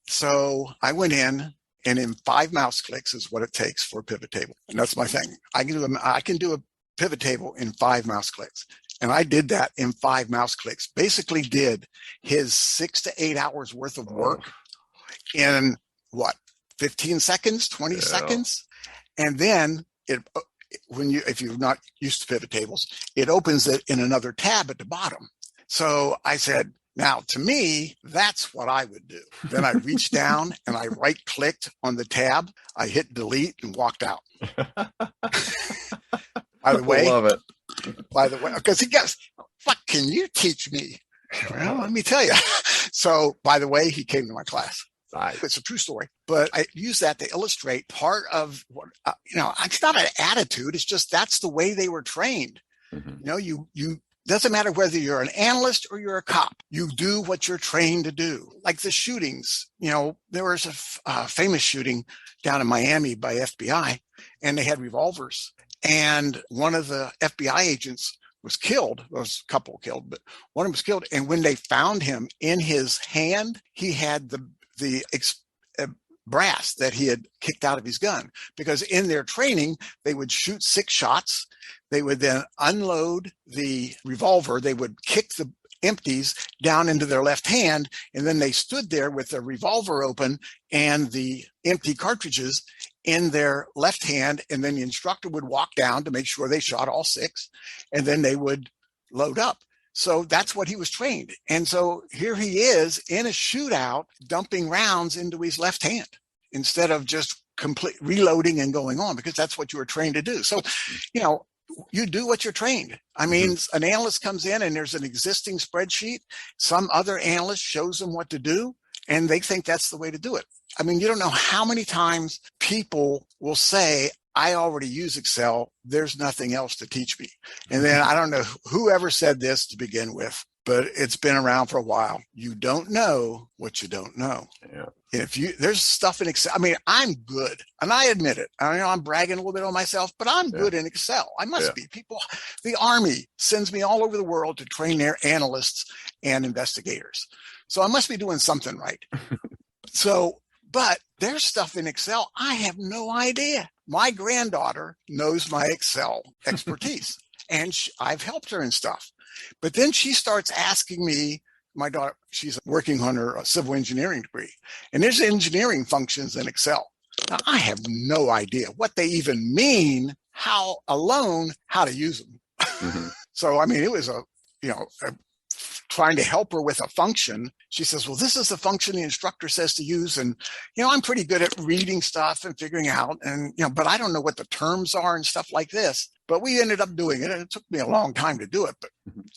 Speaker 3: So I went in, and in 5 mouse clicks is what it takes for a pivot table. And that's my thing. I can do a pivot table in 5 mouse clicks. And I did that in 5 mouse clicks, basically did his 6 to 8 hours worth of work in 15 seconds, 20 seconds. And then if you're not used to pivot tables, it opens it in another tab at the bottom. So I said, now to me, that's what I would do. Then I reached down and I right clicked on the tab. I hit delete and walked out. By the way,
Speaker 2: love it.
Speaker 3: Because he goes, what can you teach me? Well, let me tell you. So, by the way, he came to my class.
Speaker 2: Nice.
Speaker 3: It's a true story, but I use that to illustrate part of what, it's not an attitude. It's just, that's the way they were trained. Mm-hmm. You doesn't matter whether you're an analyst or you're a cop, you do what you're trained to do. Like the shootings, there was a famous shooting down in Miami by FBI, and they had revolvers. And one of the FBI agents was killed. There was a couple killed, but one of them was killed. And when they found him, in his hand, he had the brass that he had kicked out of his gun, because in their training, they would shoot 6 shots. They would then unload the revolver. They would kick the empties down into their left hand. And then they stood there with their revolver open and the empty cartridges in their left hand. And then the instructor would walk down to make sure they shot all 6. And then they would load up. So that's what he was trained. And so here he is in a shootout, dumping rounds into his left hand instead of just complete reloading and going on, because that's what you were trained to do. So, you do what you're trained. I mean, an analyst comes in and there's an existing spreadsheet. Some other analyst shows them what to do, and they think that's the way to do it. I mean, you don't know how many times people will say, I already use Excel. There's nothing else to teach me. And then I don't know whoever said this to begin with, but it's been around for a while. You don't know what you don't know. Yeah. There's stuff in Excel. I mean, I'm good, and I admit it. I know I'm bragging a little bit on myself, but I'm good in Excel. I must be. The Army sends me all over the world to train their analysts and investigators. So I must be doing something right. But there's stuff in Excel I have no idea. My granddaughter knows my Excel expertise, and I've helped her in stuff. But then she starts asking me, my daughter, she's working on her civil engineering degree, and there's engineering functions in Excel. Now, I have no idea what they even mean, how to use them. Mm-hmm. So, I mean, it was trying to help her with a function. She says, well, this is the function the instructor says to use. And, I'm pretty good at reading stuff and figuring out, and, but I don't know what the terms are and stuff like this. But we ended up doing it, and it took me a long time to do it. But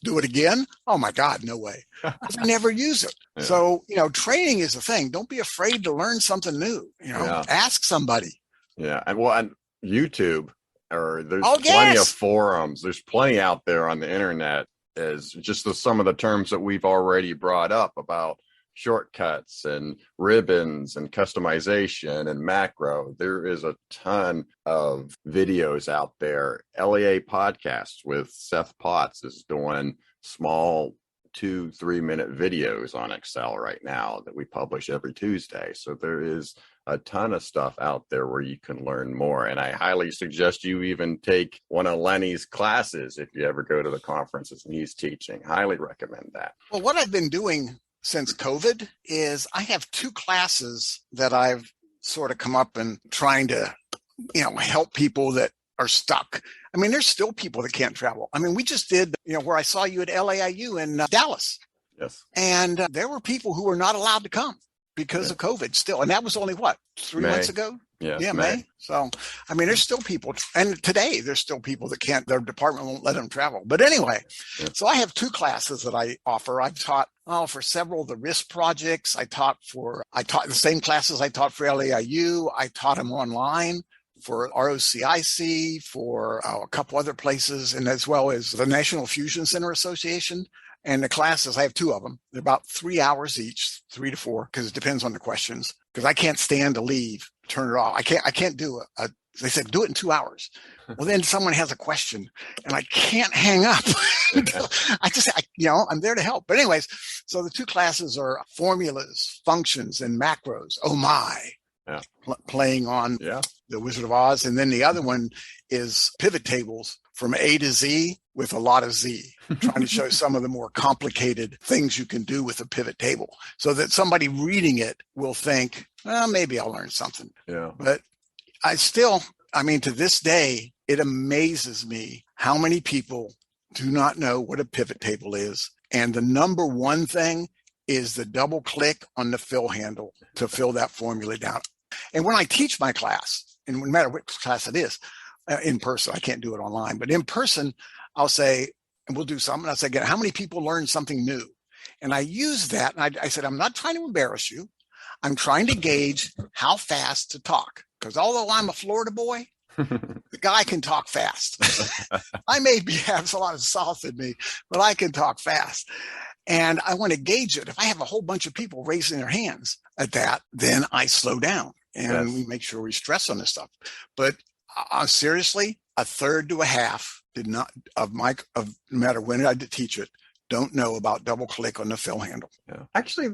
Speaker 3: do it again? Oh, my God, no way. Because I never use it. Yeah. So, training is a thing. Don't be afraid to learn something new. Ask somebody.
Speaker 2: Yeah. And YouTube, or there's plenty of forums. There's plenty out there on the internet, as just some of the terms that we've already brought up about shortcuts and ribbons and customization and macro. There is a ton of videos out there. LEA Podcasts with Seth Potts is doing small 2-3 minute videos on Excel right now that we publish every Tuesday. So there is a ton of stuff out there where you can learn more. And I highly suggest you even take one of Lenny's classes if you ever go to the conferences and he's teaching. Highly recommend that.
Speaker 3: Well, what I've been doing since COVID is I have 2 classes that I've sort of come up and trying to, help people that are stuck. I mean, there's still people that can't travel. I mean, we just did, where I saw you at LAIU in Dallas.
Speaker 2: Yes.
Speaker 3: And there were people who were not allowed to come because of COVID still. And that was only 3 months ago?
Speaker 2: Yeah,
Speaker 3: May. So, I mean, there's still people. And today there's still people that can't, their department won't let them travel. But anyway, so I have 2 classes that I offer. I've taught for several of the risk projects. I taught the same classes I taught for LAIU. I taught them online for ROCIC, for a couple other places, and as well as the National Fusion Center Association. And the classes, I have 2 of them. They're about 3 hours each, 3 to 4, because it depends on the questions. Because I can't stand to leave, turn it off. I can't do they said, do it in 2 hours. Well, then someone has a question and I can't hang up. I'm there to help. But anyways, so the 2 classes are formulas, functions, and macros. Oh my.
Speaker 2: Yeah.
Speaker 3: Playing on the Wizard of Oz. And then the other one is pivot tables from A to Z with a lot of Z, trying to show some of the more complicated things you can do with a pivot table so that somebody reading it will think, well, maybe I'll learn something.
Speaker 2: Yeah.
Speaker 3: But to this day, it amazes me how many people do not know what a pivot table is. And the number one thing is the double click on the fill handle to fill that formula down. And when I teach my class, and no matter which class it is, in person, I can't do it online, but in person, I'll say, and we'll do something. I'll say, how many people learned something new? And I use that. And I said, I'm not trying to embarrass you. I'm trying to gauge how fast to talk. Because although I'm a Florida boy, the guy can talk fast. I may have a lot of South in me, but I can talk fast. And I want to gauge it. If I have a whole bunch of people raising their hands at that, then I slow down and we make sure we stress on this stuff. But seriously, a third to a half did not no matter when I did teach it, don't know about double click on the fill handle.
Speaker 2: Yeah. Actually,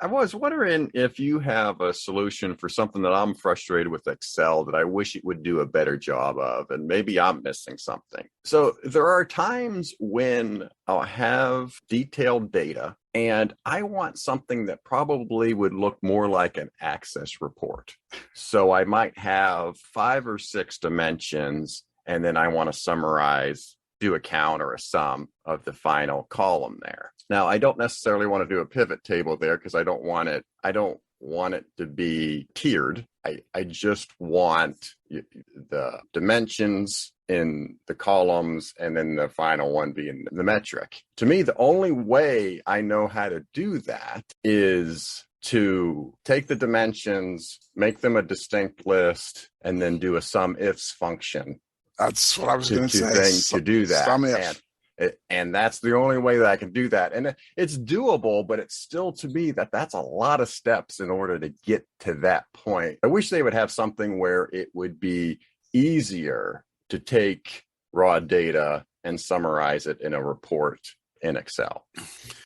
Speaker 2: I was wondering if you have a solution for something that I'm frustrated with Excel that I wish it would do a better job of, and maybe I'm missing something. So there are times when I'll have detailed data and I want something that probably would look more like an access report. So I might have 5 or 6 dimensions, and then I want to summarize, do a count or a sum of the final column there. Now, I don't necessarily want to do a pivot table there because I don't want it to be tiered. I just want the dimensions in the columns and then the final one being the metric. To me, the only way I know how to do that is to take the dimensions, make them a distinct list, and then do a sum ifs function.
Speaker 3: That's what I was going to say.
Speaker 2: To do that.
Speaker 3: Sum if.
Speaker 2: And that's the only way that I can do that. And it's doable, but it's still, to me, that's a lot of steps in order to get to that point. I wish they would have something where it would be easier to take raw data and summarize it in a report in Excel.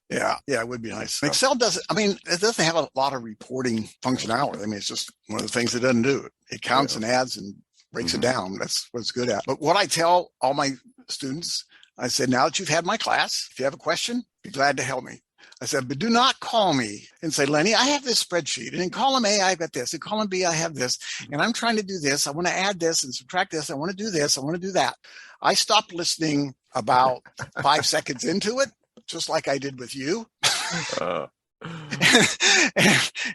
Speaker 3: Yeah, it would be nice. Excel doesn't have a lot of reporting functionality. I mean, it's just one of the things it doesn't do. It counts and adds and breaks it down. That's what it's good at. But what I tell all my students, I said, now that you've had my class, if you have a question, be glad to help me. I said, but do not call me and say, Lenny, I have this spreadsheet. And in column A, I've got this. In column B, I have this. And I'm trying to do this. I want to add this and subtract this. I want to do this. I want to do that. I stopped listening about 5 seconds into it, just like I did with you.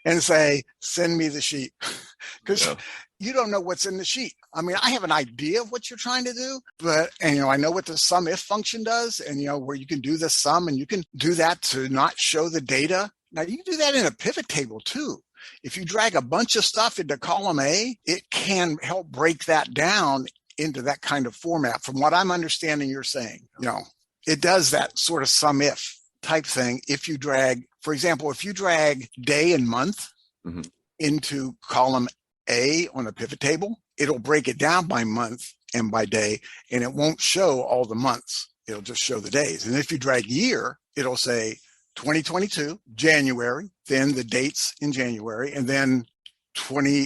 Speaker 3: And say, send me the sheet. Because you don't know what's in the sheet. I mean, I have an idea of what you're trying to do, but I know what the sum if function does, and where you can do the sum, and you can do that to not show the data. Now you can do that in a pivot table too. If you drag a bunch of stuff into column A, it can help break that down into that kind of format. From what I'm understanding, you're saying, it does that sort of sum if type thing. If you drag, for example, if you drag day and month into column A on a pivot table, it'll break it down by month and by day, and it won't show all the months. it'll just show the days. And if you drag year, it'll say 2022, January, then the dates in January, and then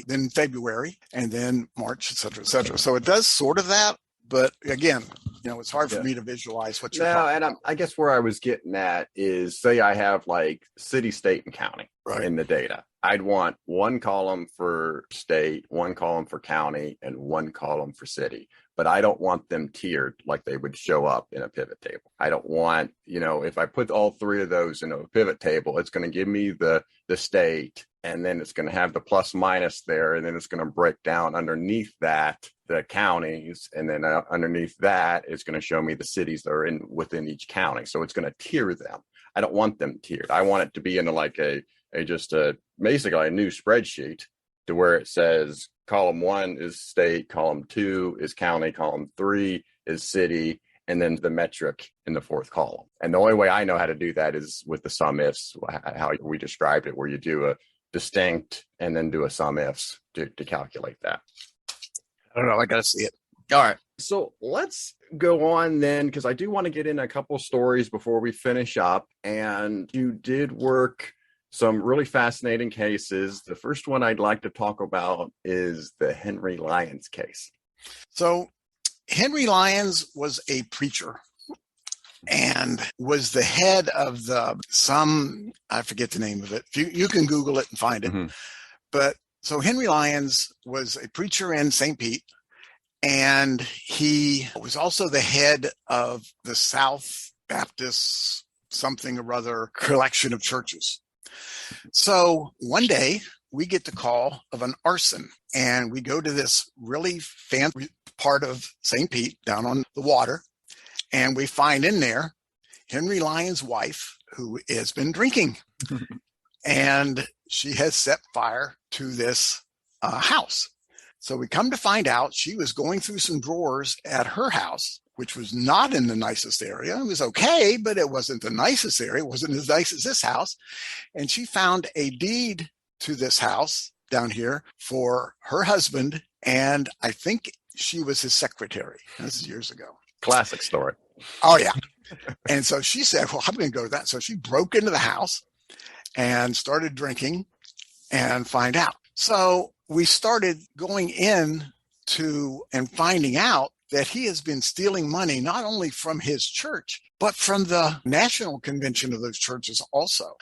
Speaker 3: then February, and then March, et cetera, et cetera. So it does sort of that. But again, it's hard for me to visualize what you're talking about.
Speaker 2: I guess where I was getting at is, say I have like city, state, and county in the data. I'd want one column for state, one column for county, and one column for city. But I don't want them tiered like they would show up in a pivot table. I don't want, if I put all three of those in a pivot table, it's going to give me the state, and then it's going to have the plus minus there, and then it's going to break down underneath that the counties, and then underneath that it's going to show me the cities that are within each county. So it's going to tier them. I don't want them tiered. I want it to be in like basically a new spreadsheet, to where it says column 1 is state, column 2 is county, column 3 is city, and then the metric in the fourth column. And the only way I know how to do that is with the sum ifs, how we described it, where you do a distinct and then do a sum ifs to calculate that.
Speaker 3: I don't know. I got to see it.
Speaker 2: All right. So let's go on then, because I do want to get in a couple stories before we finish up. And you did work some really fascinating cases. The first one I'd like to talk about is the Henry Lyons case.
Speaker 3: So Henry Lyons was a preacher and was the head of I forget the name of it. You can Google it and find it. Mm-hmm. But so Henry Lyons was a preacher in St. Pete, and he was also the head of the South Baptist something or other collection of churches. So one day we get the call of an arson, and we go to this really fancy part of St. Pete down on the water, and we find in there Henry Lyons' wife, who has been drinking, and she has set fire to this house. So we come to find out she was going through some drawers at her house, which was not in the nicest area. It was okay, but it wasn't the nicest area. It wasn't as nice as this house. And she found a deed to this house down here for her husband, and I think she was his secretary. This is years ago.
Speaker 2: Classic story.
Speaker 3: Oh, yeah. And so she said, well, I'm going to go to that. So she broke into the house and started drinking and find out. So we started going in and finding out that he has been stealing money, not only from his church, but from the national convention of those churches also.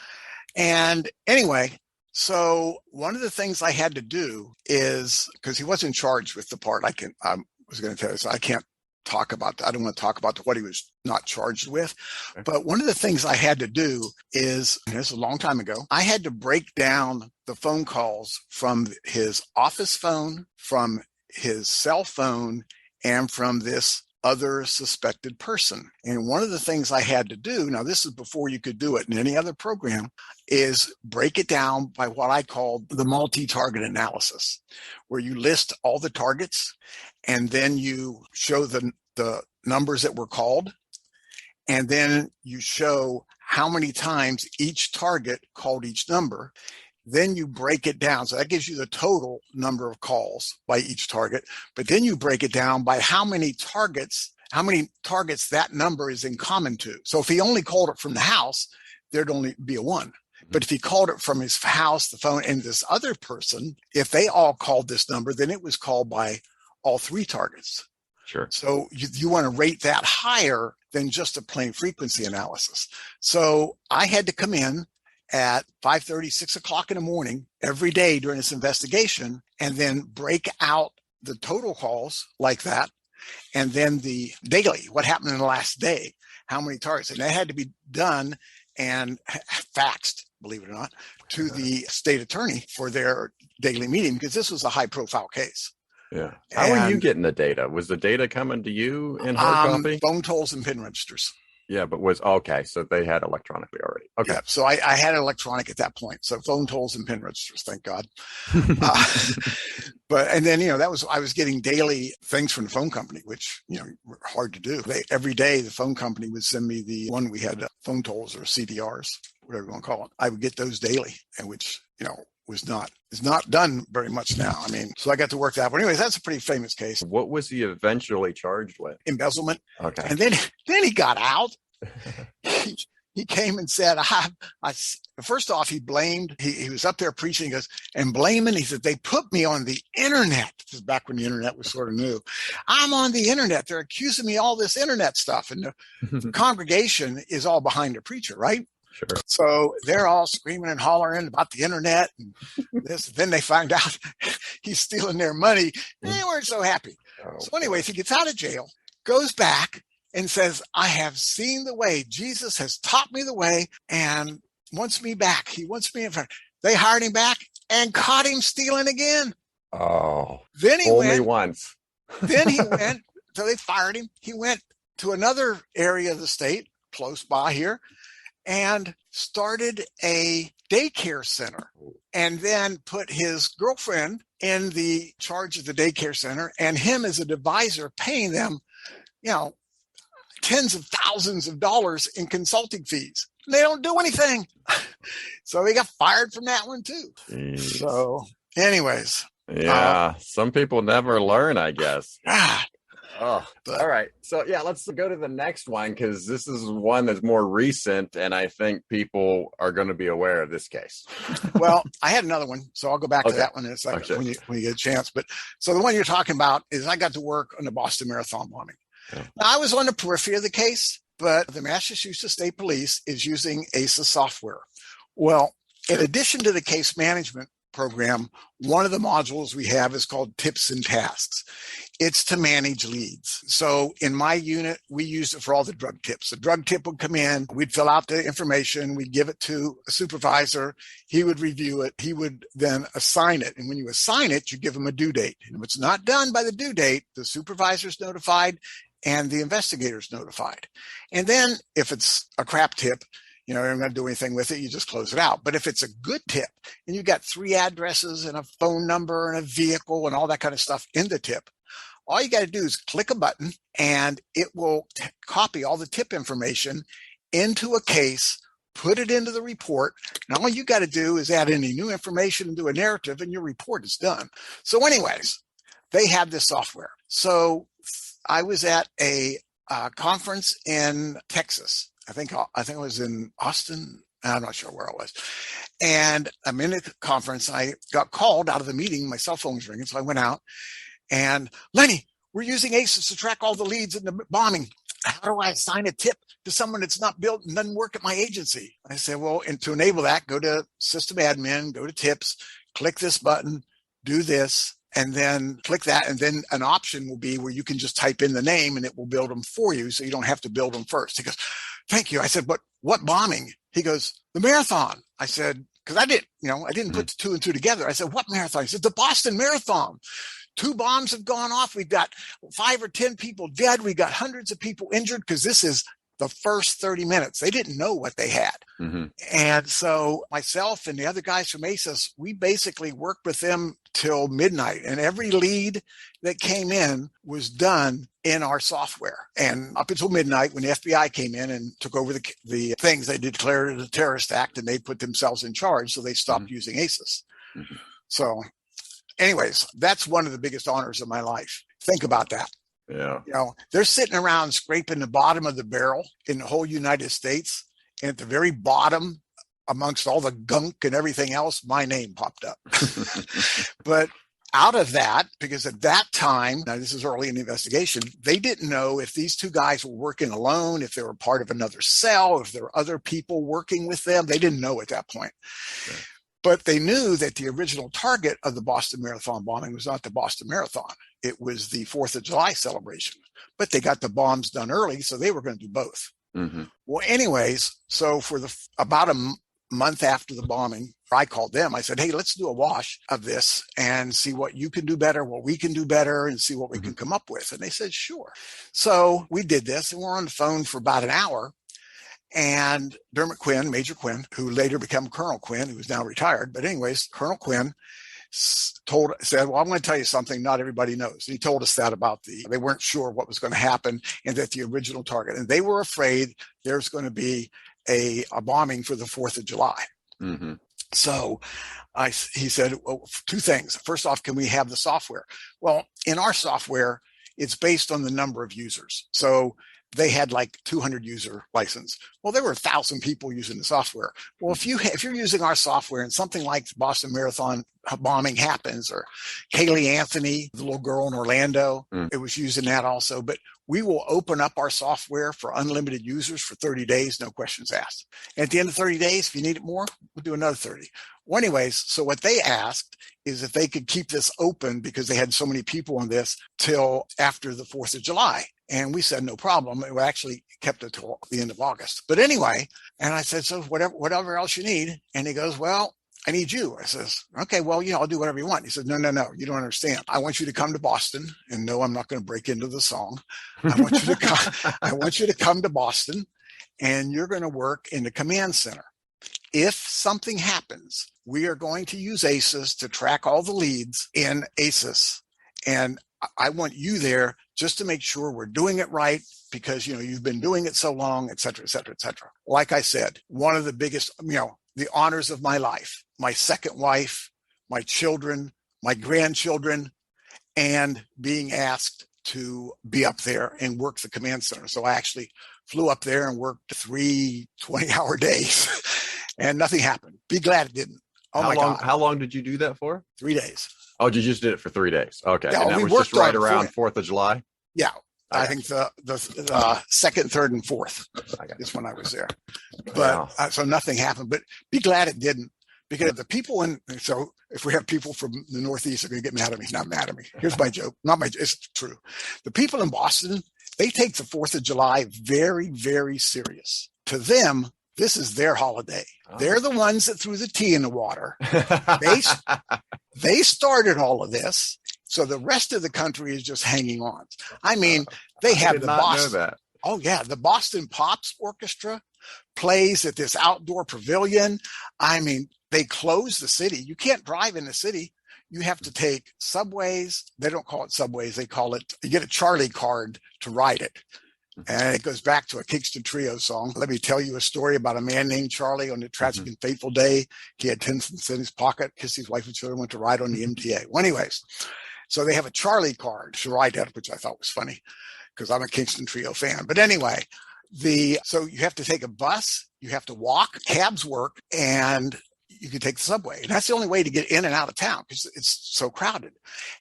Speaker 3: And anyway, so one of the things I had to do is, because he wasn't charged with the part I was going to tell you, so I can't talk about that. I don't want to talk about what he was not charged with. Okay. But one of the things I had to do is, this was a long time ago, I had to break down the phone calls from his office phone, from his cell phone, and from this other suspected person. And one of the things I had to do, now this is before you could do it in any other program, is break it down by what I called the multi-target analysis, where you list all the targets and then you show the numbers that were called, and then you show how many times each target called each number. Then you break it down. So that gives you the total number of calls by each target. But then you break it down by how many targets that number is in common to. So if he only called it from the house, there'd only be a 1. But if he called it from his house, the phone, and this other person, if they all called this number, then it was called by all 3 targets.
Speaker 2: Sure.
Speaker 3: So you want to rate that higher than just a plain frequency analysis. So I had to come in at 5:30, 6 o'clock in the morning every day during this investigation, and then break out the total calls like that, and then the daily, what happened in the last day, how many targets. And that had to be done and faxed, believe it or not, to the state attorney for their daily meeting, because this was a high profile case.
Speaker 2: Yeah. How are you getting the data? Was the data coming to you in hard copy?
Speaker 3: Phone tolls and pin registers.
Speaker 2: Yeah, but okay. So they had electronically already. Okay.
Speaker 3: Yeah, so I had electronic at that point. So phone tolls and pin registers, thank God. And then, I was getting daily things from the phone company, which, were hard to do. Every day the phone company would send me the one we had phone tolls or CDRs, whatever you want to call it. I would get those daily, and which, is not done very much now. I mean, so I got to work that. But anyways, that's a pretty famous case.
Speaker 2: What was he eventually charged with?
Speaker 3: Embezzlement.
Speaker 2: Okay.
Speaker 3: And then he got out. He came and said, first off, he blamed, he was up there preaching, he goes, and blaming, he said, they put me on the internet. This is back when the internet was sort of new. I'm on the internet. They're accusing me of all this internet stuff. And the congregation is all behind the preacher, right?
Speaker 2: Sure.
Speaker 3: So they're all screaming and hollering about the internet and this. Then they find out he's stealing their money. They weren't so happy. So anyways, he gets out of jail, goes back, and says, I have seen the way. Jesus has taught me the way and wants me back. He wants me in front. They hired him back and caught him stealing again.
Speaker 2: Oh,
Speaker 3: then he
Speaker 2: only
Speaker 3: went,
Speaker 2: once.
Speaker 3: Then he went, so they fired him. He went to another area of the state close by here and started a daycare center, and then put his girlfriend in the charge of the daycare center and him as an advisor, paying them, tens of thousands of dollars in consulting fees. They don't do anything. So he got fired from that one too.
Speaker 2: Jeez.
Speaker 3: So anyways.
Speaker 2: Yeah. Some people never learn, I guess.
Speaker 3: God.
Speaker 2: Oh, all right. So yeah, let's go to the next one, because this is one that's more recent, and I think people are going to be aware of this case.
Speaker 3: Well, I had another one, so I'll go back to that one in a second when you get a chance. But so the one you're talking about is I got to work on the Boston Marathon bombing. Yeah. Now, I was on the periphery of the case, but the Massachusetts State Police is using ACISS software. Well, in addition to the case management program, one of the modules we have is called Tips and Tasks. It's to manage leads. So in my unit, we use it for all the drug tips. The drug tip would come in, we'd fill out the information, we'd give it to a supervisor, he would review it, he would then assign it. And when you assign it, you give him a due date. And if it's not done by the due date, the supervisor's notified and the investigator's notified. And then if it's a crap tip, you're not going to do anything with it. You just close it out. But if it's a good tip and you've got 3 addresses and a phone number and a vehicle and all that kind of stuff in the tip, all you got to do is click a button and it will copy all the tip information into a case, put it into the report. And all you got to do is add any new information and do a narrative and your report is done. So anyways, they have this software. So I was at a conference in Texas. I think it was in Austin. I'm not sure where I was. And I'm in a conference. I got called out of the meeting. My cell phone was ringing. So I went out and, Lenny, we're using ACISS to track all the leads in the bombing. How do I assign a tip to someone that's not built and doesn't work at my agency? I said, well, and to enable that, go to System Admin, go to Tips, click this button, do this, and then click that. And then an option will be where you can just type in the name and it will build them for you. So you don't have to build them first. He goes, thank you. I said, but what bombing? He goes, the marathon. I said, because I didn't put the 2 and 2 together. I said, what marathon? He said, the Boston Marathon. 2 bombs have gone off. We've got 5 or 10 people dead. We got hundreds of people injured because this is the first 30 minutes. They didn't know what they had. Mm-hmm. And so myself and the other guys from ACISS, we basically worked with them till midnight. And every lead that came in was done in our software. And up until midnight, when the FBI came in and took over the things, they declared it a terrorist act and they put themselves in charge. So they stopped using ACISS. Mm-hmm. So anyways, that's one of the biggest honors of my life. Think about that.
Speaker 2: Yeah.
Speaker 3: They're sitting around scraping the bottom of the barrel in the whole United States. And at the very bottom, amongst all the gunk and everything else, my name popped up. But out of that, because at that time, now this is early in the investigation, they didn't know if these 2 guys were working alone, if they were part of another cell, if there were other people working with them. They didn't know at that point. Okay. But they knew that the original target of the Boston Marathon bombing was not the Boston Marathon. It was the 4th of July celebration. But they got the bombs done early, so they were going to do both. Mm-hmm. Well, anyways, so for about a month after the bombing, I called them. I said, hey, let's do a wash of this and see what you can do better, what we can do better, and see what we can come up with. And they said, sure. So we did this, and we're on the phone for about an hour. And Dermot Quinn, Major Quinn, who later became Colonel Quinn, who is now retired. But anyways, Colonel Quinn said, well, I'm going to tell you something not everybody knows. And he told us that they weren't sure what was going to happen and that the original target, and they were afraid there's going to be a bombing for the 4th of July. Mm-hmm. So he said, well, two things. First off, can we have the software? Well, in our software, it's based on the number of users. So they had like 200 user license. Well, there were 1,000 people using the software. Well, if you're using our software and something like the Boston Marathon bombing happens, or Kaylee Anthony, the little girl in Orlando, it was using that also. But we will open up our software for unlimited users for 30 days, no questions asked. And at the end of 30 days, if you need it more, we'll do another 30. Well, anyways, so what they asked is if they could keep this open because they had so many people on this till after the 4th of July. And we said, no problem. We actually kept it till the end of August. But anyway, and I said, so whatever else you need. And he goes, well, I need you. I says, okay, well, I'll do whatever you want. He said, no, you don't understand. I want you to come to Boston. And no, I'm not going to break into the song. I want you to come to Boston, and you're going to work in the command center. If something happens, we are going to use ACISS to track all the leads in ACISS. And I want you there just to make sure we're doing it right because, you've been doing it so long, et cetera, et cetera, et cetera. Like I said, one of the biggest, the honors of my life, my second wife, my children, my grandchildren, and being asked to be up there and work the command center. So I actually flew up there and worked 3 20-hour days and nothing happened. Be glad it didn't. Oh my God.
Speaker 2: How long did you do that for?
Speaker 3: 3 days.
Speaker 2: Oh, you just did it for 3 days. Okay.
Speaker 3: Yeah,
Speaker 2: and that was just right around 4th of July?
Speaker 3: Yeah. I think the 2nd, 3rd, and 4th is when I was there. But so nothing happened. But be glad it didn't, because the people so if we have people from the Northeast, they're going to get mad at me. Not mad at me. Here's my joke. It's true. The people in Boston, they take the 4th of July very, very serious. To them, this is their holiday. Oh. They're the ones that threw the tea in the water. They started all of this. So the rest of the country is just hanging on. I mean, they have the Boston. Know that. Oh yeah, the Boston Pops Orchestra plays at this outdoor pavilion. I mean, they close the city. You can't drive in the city. You have to take subways. They don't call it subways. They call it, you get a Charlie card to ride it. And it goes back to a Kingston Trio song. Let me tell you a story about a man named Charlie. On the tragic and fateful day, he had 10 cents in his pocket, kissed his wife and children, went to ride on the MTA. Well, anyways, so they have a Charlie card to ride at, which I thought was funny because I'm a Kingston Trio fan. But anyway, so you have to take a bus, you have to walk, cabs work, and you can take the subway. And that's the only way to get in and out of town because it's so crowded.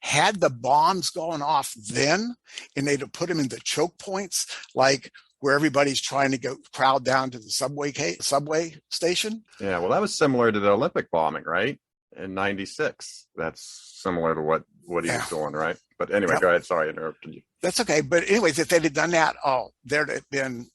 Speaker 3: Had the bombs gone off then, and they'd have put them in the choke points, like where everybody's trying to crowd down to the subway station.
Speaker 2: Yeah, well, that was similar to the Olympic bombing, right? In 96. That's similar to what he was doing, right? But anyway, Go ahead. Sorry, I interrupted you.
Speaker 3: That's okay. But anyways, if they'd have done that, there'd have been,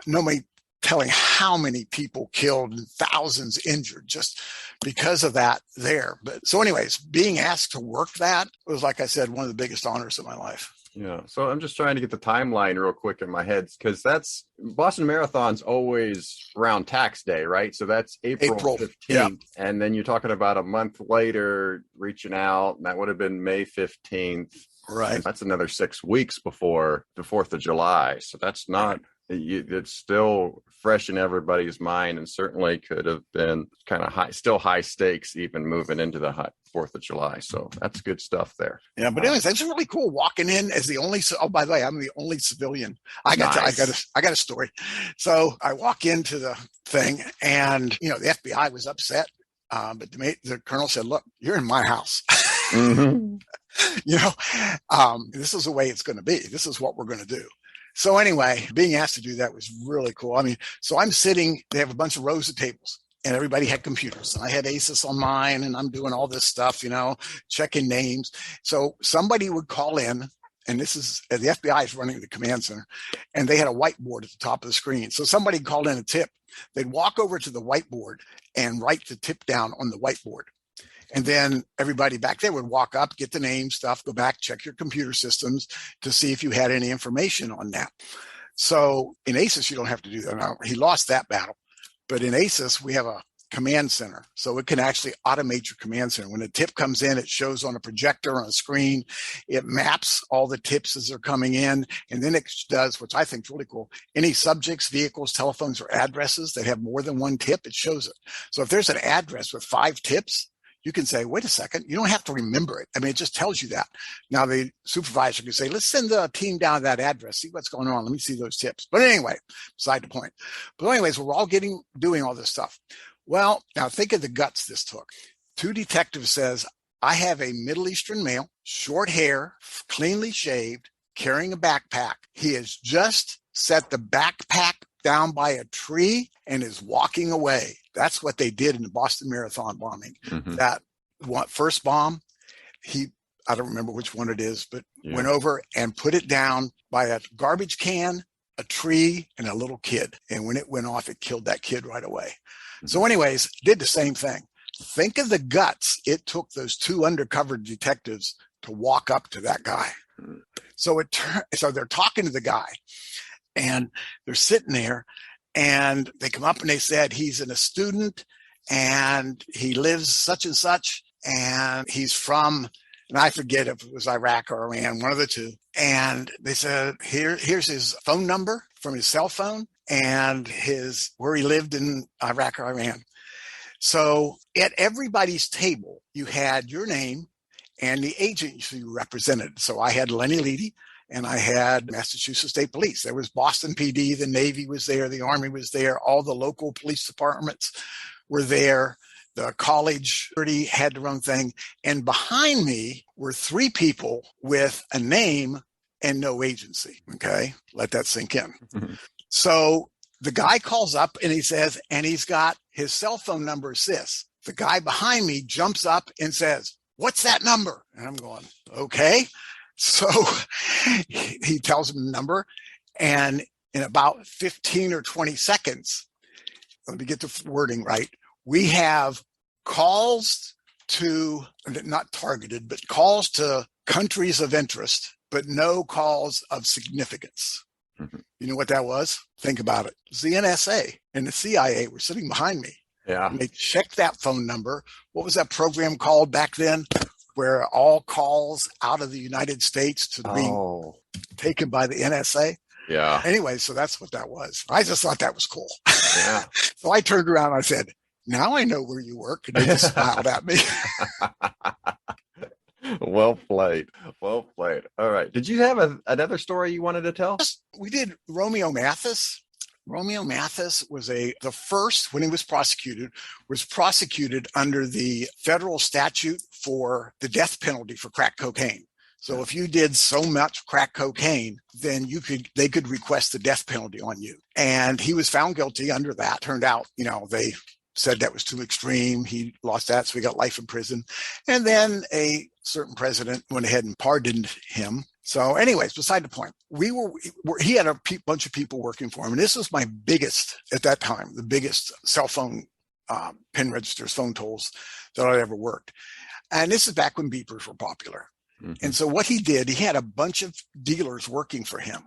Speaker 3: nobody telling how many people killed and thousands injured just because of that there. But so anyways, being asked to work that was, like I said, one of the biggest honors of my life.
Speaker 2: Yeah. So I'm just trying to get the timeline real quick in my head, because that's Boston Marathon's always around tax day, right? So that's April 15th. Yeah. And then you're talking about a month later reaching out, and that would have been May 15th.
Speaker 3: Right.
Speaker 2: That's another 6 weeks before the 4th of July. So that's not, it's still fresh in everybody's mind, and certainly could have been kind of still high stakes, even moving into the 4th of July. So that's good stuff there.
Speaker 3: Yeah, but anyways, that's really cool walking in as the only. Oh, by the way, I'm the only civilian. I got a story. So I walk into the thing, and the FBI was upset, but the colonel said, "Look, you're in my house." Mm-hmm. This is the way it's going to be. This is what we're going to do. So anyway, being asked to do that was really cool. I mean, so I'm sitting, they have a bunch of rows of tables, and everybody had computers. And I had ACISS on mine, and I'm doing all this stuff, checking names. So somebody would call in, and this is, the FBI is running the command center, and they had a whiteboard at the top of the screen. So somebody called in a tip. They'd walk over to the whiteboard and write the tip down on the whiteboard. And then everybody back there would walk up, get the name stuff, go back, check your computer systems to see if you had any information on that. So in ACISS, you don't have to do that. Now, he lost that battle. But in ACISS, we have a command center. So it can actually automate your command center. When a tip comes in, it shows on a projector on a screen. It maps all the tips as they're coming in. And then it does, which I think is really cool, any subjects, vehicles, telephones, or addresses that have more than one tip, it shows it. So if there's an address with 5 tips, you can say, wait a second, you don't have to remember it. I mean, it just tells you that. Now the supervisor can say, let's send the team down to that address, see what's going on. Let me see those tips. But anyway, beside the point. But anyways, we're all doing all this stuff. Well, now think of the guts this took. 2 detectives says, I have a Middle Eastern male, short hair, cleanly shaved, carrying a backpack. He has just set the backpack down by a tree and is walking away. That's what they did in the Boston Marathon bombing. Mm-hmm. That first bomb, I don't remember which one it is, but went over and put it down by a garbage can, a tree, and a little kid. And when it went off, it killed that kid right away. Mm-hmm. So anyways, did the same thing. Think of the guts it took those 2 undercover detectives to walk up to that guy. Mm-hmm. So they're talking to the guy, and they're sitting there, and they come up and they said he's a student and he lives such and such, and he's from, and I forget if it was Iraq or Iran, one of the 2. And they said, here's his phone number from his cell phone and where he lived in Iraq or Iran. So at everybody's table, you had your name and the agency you represented. So I had Lenny Leedy, and I had Massachusetts State Police. There was Boston PD, the Navy was there, the Army was there, all the local police departments were there. The college had their own thing. And behind me were 3 people with a name and no agency. Okay, let that sink in. Mm-hmm. So the guy calls up and he says, and he's got his cell phone number is this. The guy behind me jumps up and says, what's that number? And I'm going, okay. So he tells him the number, and in about 15 or 20 seconds, let me get the wording right, we have calls to, not targeted, but calls to countries of interest, but no calls of significance. Mm-hmm. You know what that was? Think about it. It was the NSA and the CIA were sitting behind me. Yeah. And they checked that phone number. What was that program called back then? Where all calls out of the United States to be taken by the NSA. Yeah. Anyway, so that's what that was. I just thought that was cool. Yeah. So I turned around and I said, now I know where you work. And they just smiled at me.
Speaker 2: Well played. Well played. All right. Did you have another story you wanted to tell?
Speaker 3: We did Romeo Mathis. Romeo Mathis was the first, when he was prosecuted under the federal statute for the death penalty for crack cocaine. So if you did so much crack cocaine, then they could request the death penalty on you. And he was found guilty under that. Turned out, they said that was too extreme. He lost that, so he got life in prison. And then a certain president went ahead and pardoned him. So anyways, beside the point, he had a bunch of people working for him. And this was my biggest, at that time, the biggest cell phone PIN registers, phone tolls that I'd ever worked. And this is back when beepers were popular. Mm-hmm. And so what he did, he had a bunch of dealers working for him.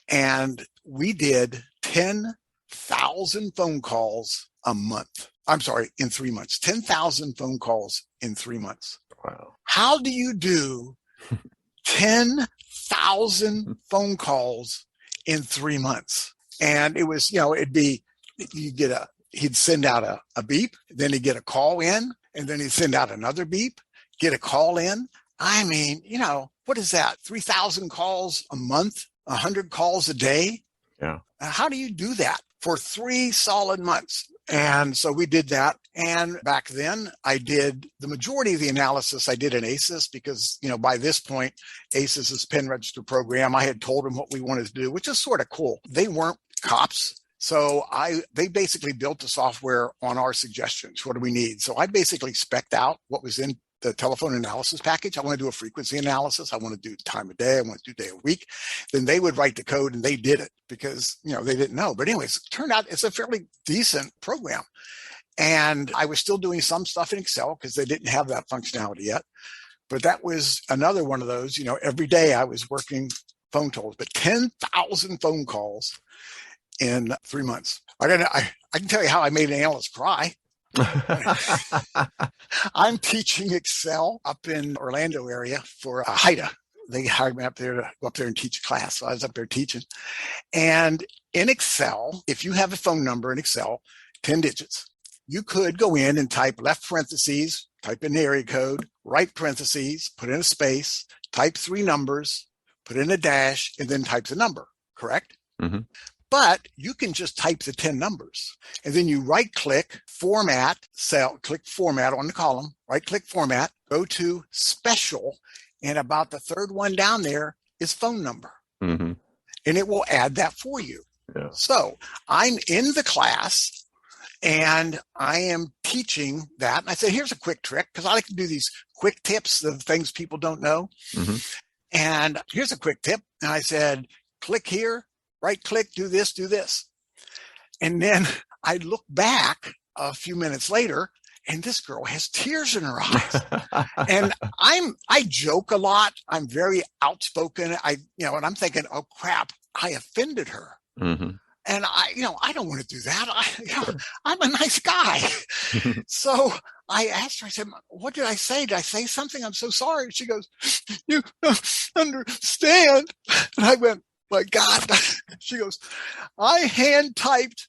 Speaker 3: And we did 10,000 phone calls a month. I'm sorry, in 3 months. 10,000 phone calls in 3 months.
Speaker 2: Wow.
Speaker 3: How do you do 10,000 phone calls in 3 months? And it was, he'd send out a beep, then he'd get a call in, and then he'd send out another beep, get a call in. I mean, what is that? 3,000 calls a month, 100 calls a day.
Speaker 2: Yeah.
Speaker 3: How do you do that for 3 solid months? And so we did that. And back then I did the majority of the analysis I did in ACISS because, by this point, ACISS's pen register program, I had told them what we wanted to do, which is sort of cool. They weren't cops. So they basically built the software on our suggestions. What do we need? So I basically spec'd out what was in the telephone analysis package. I want to do a frequency analysis. I want to do time of day. I want to do day of week. Then they would write the code and they did it because, they didn't know. But anyways, it turned out it's a fairly decent program. And I was still doing some stuff in Excel because they didn't have that functionality yet. But that was another one of those, every day I was working phone tolls, but 10,000 phone calls in 3 months. I can tell you how I made an analyst cry. I'm teaching Excel up in Orlando area for HIDA. They hired me up there to go up there and teach a class. So I was up there teaching. And in Excel, if you have a phone number in Excel, 10 digits, you could go in and type left parentheses, type in the area code, right parentheses, put in a space, type 3 numbers, put in a dash, and then type the number, correct?
Speaker 2: Mm-hmm.
Speaker 3: But you can just type the 10 numbers, and then you right click, format cell, click format on the column, right click format, go to special, and about the third one down there is phone number.
Speaker 2: Mm-hmm.
Speaker 3: And it will add that for you.
Speaker 2: Yeah.
Speaker 3: So I'm in the class and I am teaching that. And I said, here's a quick trick, because I like to do these quick tips of things people don't know.
Speaker 2: Mm-hmm.
Speaker 3: And here's a quick tip. And I said, click here, right click, do this, do this. And then I look back a few minutes later, and this girl has tears in her eyes. And I joke a lot. I'm very outspoken. And I'm thinking, oh crap, I offended her.
Speaker 2: Mm-hmm.
Speaker 3: And I don't want to do that. I'm a nice guy. So I asked her, I said, what did I say? Did I say something? I'm so sorry. She goes, you don't understand. And I went, my God. She goes, I hand typed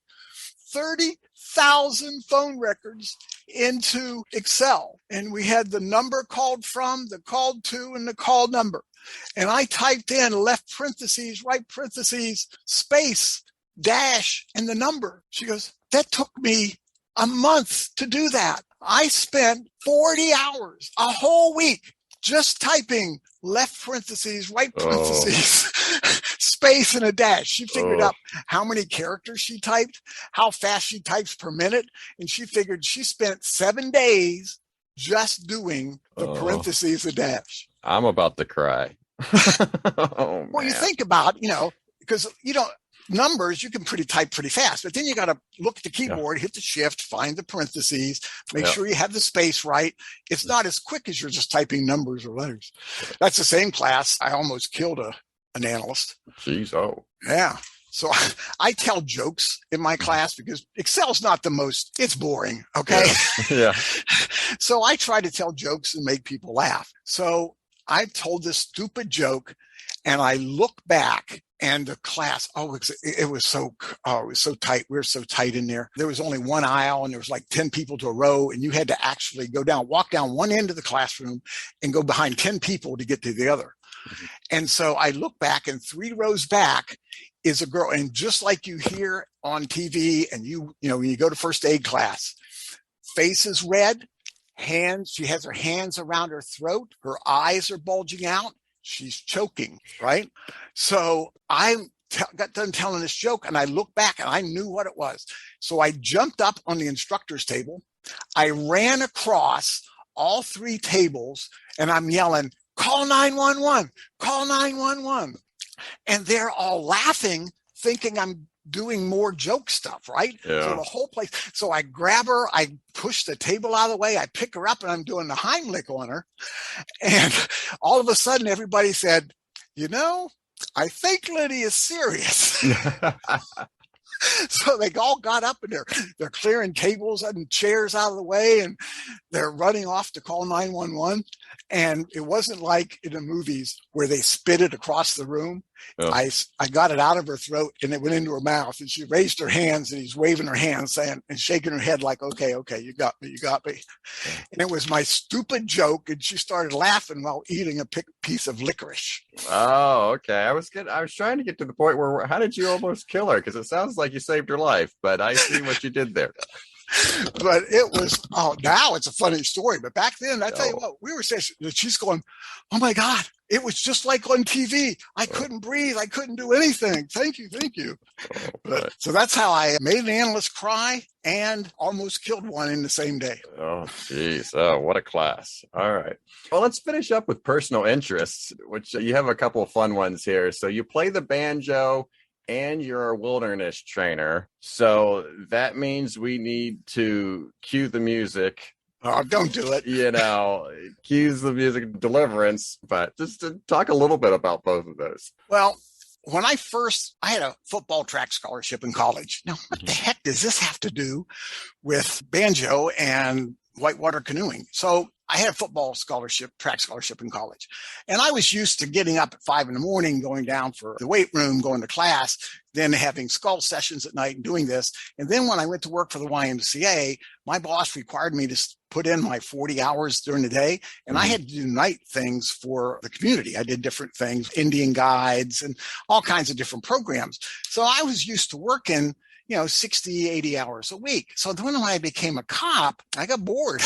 Speaker 3: 30,000 phone records into Excel. And we had the number called from, the called to, and the call number. And I typed in left parentheses, right parentheses, space, dash, and the number. She goes, that took me a month to do that. I spent 40 hours, a whole week, just typing left parentheses, right parentheses, space, and a dash. She figured out how many characters she typed, how fast she types per minute. And she figured she spent 7 days just doing the parentheses, a dash.
Speaker 2: I'm about to cry.
Speaker 3: Well, you think about, because numbers, you can type pretty fast, but then you got to look at the keyboard, hit the shift, find the parentheses, make sure you have the space right. It's not as quick as you're just typing numbers or letters. That's the same class. I almost killed an analyst.
Speaker 2: Jeez, oh.
Speaker 3: Yeah. So I tell jokes in my class because Excel's not it's boring. Okay.
Speaker 2: Yeah.
Speaker 3: So I try to tell jokes and make people laugh. So I told this stupid joke and I look back and the class, it was so tight. We were so tight in there. There was only one aisle and there was like 10 people to a row. And you had to actually walk down one end of the classroom and go behind 10 people to get to the other. Mm-hmm. And so I look back and 3 rows back is a girl. And just like you hear on TV and when you go to first aid class, face is red, she has her hands around her throat. Her eyes are bulging out. She's choking, right? So I got done telling this joke and I looked back and I knew what it was. So I jumped up on the instructor's table. I ran across all 3 tables and I'm yelling, call 911, call 911. And they're all laughing, thinking I'm doing more joke stuff, right?
Speaker 2: Yeah.
Speaker 3: So the whole place. So I grab her, I push the table out of the way, I pick her up and I'm doing the Heimlich on her. And all of a sudden everybody said, I think Liddy is serious. So they all got up and they're clearing tables and chairs out of the way and they're running off to call 911. And it wasn't like in the movies where they spit it across the room. Oh. I got it out of her throat and it went into her mouth and she raised her hands and he's waving her hands saying and shaking her head like, okay, you got me. And it was my stupid joke and she started laughing while eating a piece of licorice.
Speaker 2: Oh, okay. I was trying to get to the point where how did you almost kill her? Because it sounds like you saved her life, but I see what you did there.
Speaker 3: But it was, now it's a funny story. But back then, I tell you what, we were saying, she's going, oh my God, it was just like on TV. I couldn't breathe. I couldn't do anything. Thank you. So that's how I made an analyst cry and almost killed one in the same day.
Speaker 2: Oh, geez. Oh, what a class. All right. Well, let's finish up with personal interests, which you have a couple of fun ones here. So you play the banjo and you're a wilderness trainer. So that means we need to cue the music.
Speaker 3: Oh, don't do it.
Speaker 2: Cues the music, Deliverance. But just to talk a little bit about both of those.
Speaker 3: Well, when I had a football track scholarship in college. Now, what the heck does this have to do with Banjo and whitewater canoeing? So I had a football track scholarship in college. And I was used to getting up at 5 a.m, going down for the weight room, going to class, then having skull sessions at night and doing this. And then when I went to work for the YMCA, my boss required me to put in my 40 hours during the day. And I had to do night things for the community. I did different things, Indian guides and all kinds of different programs. So I was used to working 60, 80 hours a week. So then when I became a cop, I got bored.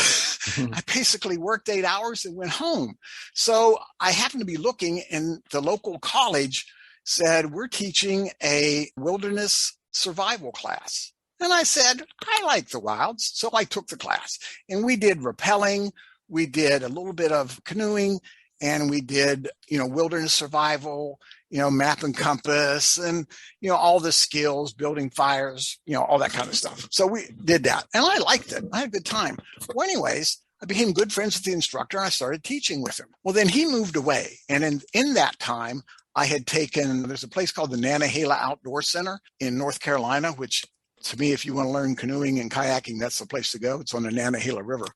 Speaker 3: I basically worked 8 hours and went home. So I happened to be looking, and the local college said, we're teaching a wilderness survival class. And I said, I like the wilds. So I took the class, and we did rappelling. We did a little bit of canoeing, and we did, wilderness survival, map and compass, and, all the skills, building fires, all that kind of stuff. So we did that, and I liked it. I had a good time. Well, anyways, I became good friends with the instructor, and I started teaching with him. Well, then he moved away. And in that time, I had there's a place called the Nantahala Outdoor Center in North Carolina, which, to me, if you want to learn canoeing and kayaking, that's the place to go. It's on the Nantahala River.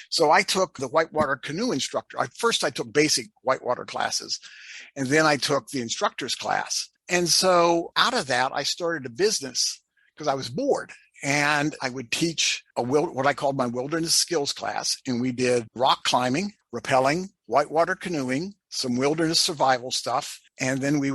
Speaker 3: So I took the whitewater canoe instructor. First, I took basic whitewater classes, and then I took the instructor's class. And so out of that, I started a business because I was bored. And I would teach what I called my wilderness skills class. And we did rock climbing, rappelling, whitewater canoeing, some wilderness survival stuff. And then we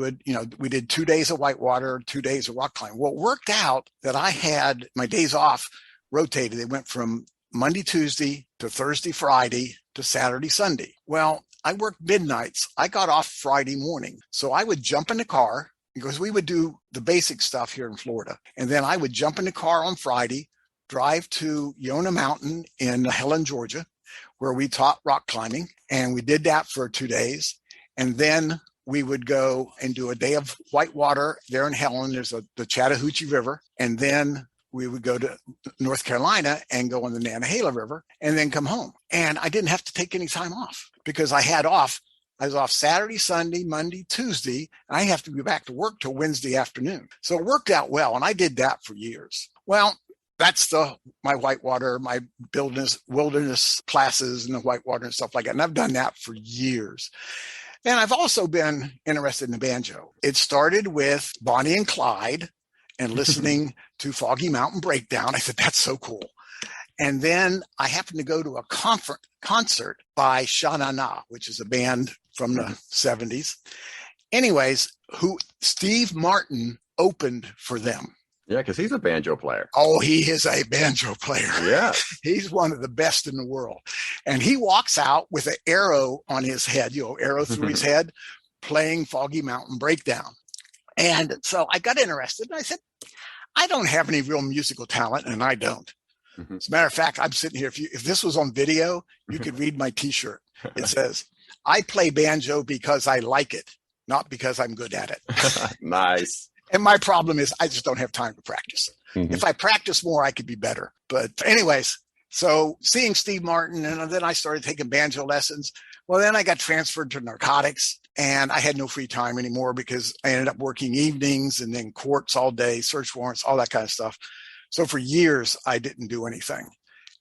Speaker 3: did 2 days of whitewater, 2 days of rock climbing. Well, it worked out that I had my days off rotated. They went from Monday, Tuesday to Thursday, Friday to Saturday, Sunday. Well, I worked midnights. I got off Friday morning. So I would jump in the car, because we would do the basic stuff here in Florida. And then I would jump in the car on Friday, drive to Yona Mountain in Helen, Georgia, where we taught rock climbing. And we did that for 2 days. And then we would go and do a day of whitewater there in Helen. There's the Chattahoochee River. And then we would go to North Carolina and go on the Nantahala River and then come home. And I didn't have to take any time off because I was off Saturday, Sunday, Monday, Tuesday, and I have to be back to work till Wednesday afternoon. So it worked out well, and I did that for years. Well, that's my whitewater, my wilderness classes and the whitewater and stuff like that. And I've done that for years. And I've also been interested in the banjo. It started with Bonnie and Clyde and listening to Foggy Mountain Breakdown. I said, that's so cool. And then I happened to go to a concert by Sha Na Na, which is a band from the 70s. Anyways, Steve Martin opened for them.
Speaker 2: Yeah, because he's a banjo player.
Speaker 3: Oh, he is a banjo player.
Speaker 2: Yeah.
Speaker 3: He's one of the best in the world. And he walks out with an arrow on his head, arrow through his head, playing Foggy Mountain Breakdown. And so I got interested, and I said, I don't have any real musical talent, and I don't. As a matter of fact, I'm sitting here. If this was on video, you could read my T-shirt. It says, I play banjo because I like it, not because I'm good at it.
Speaker 2: Nice.
Speaker 3: And my problem is I just don't have time to practice. If I practice more, I could be better. But anyways, so seeing Steve Martin, and then I started taking banjo lessons. Well, then I got transferred to Narcotics, and I had no free time anymore because I ended up working evenings and then courts all day, search warrants, all that kind of stuff. So for years, I didn't do anything.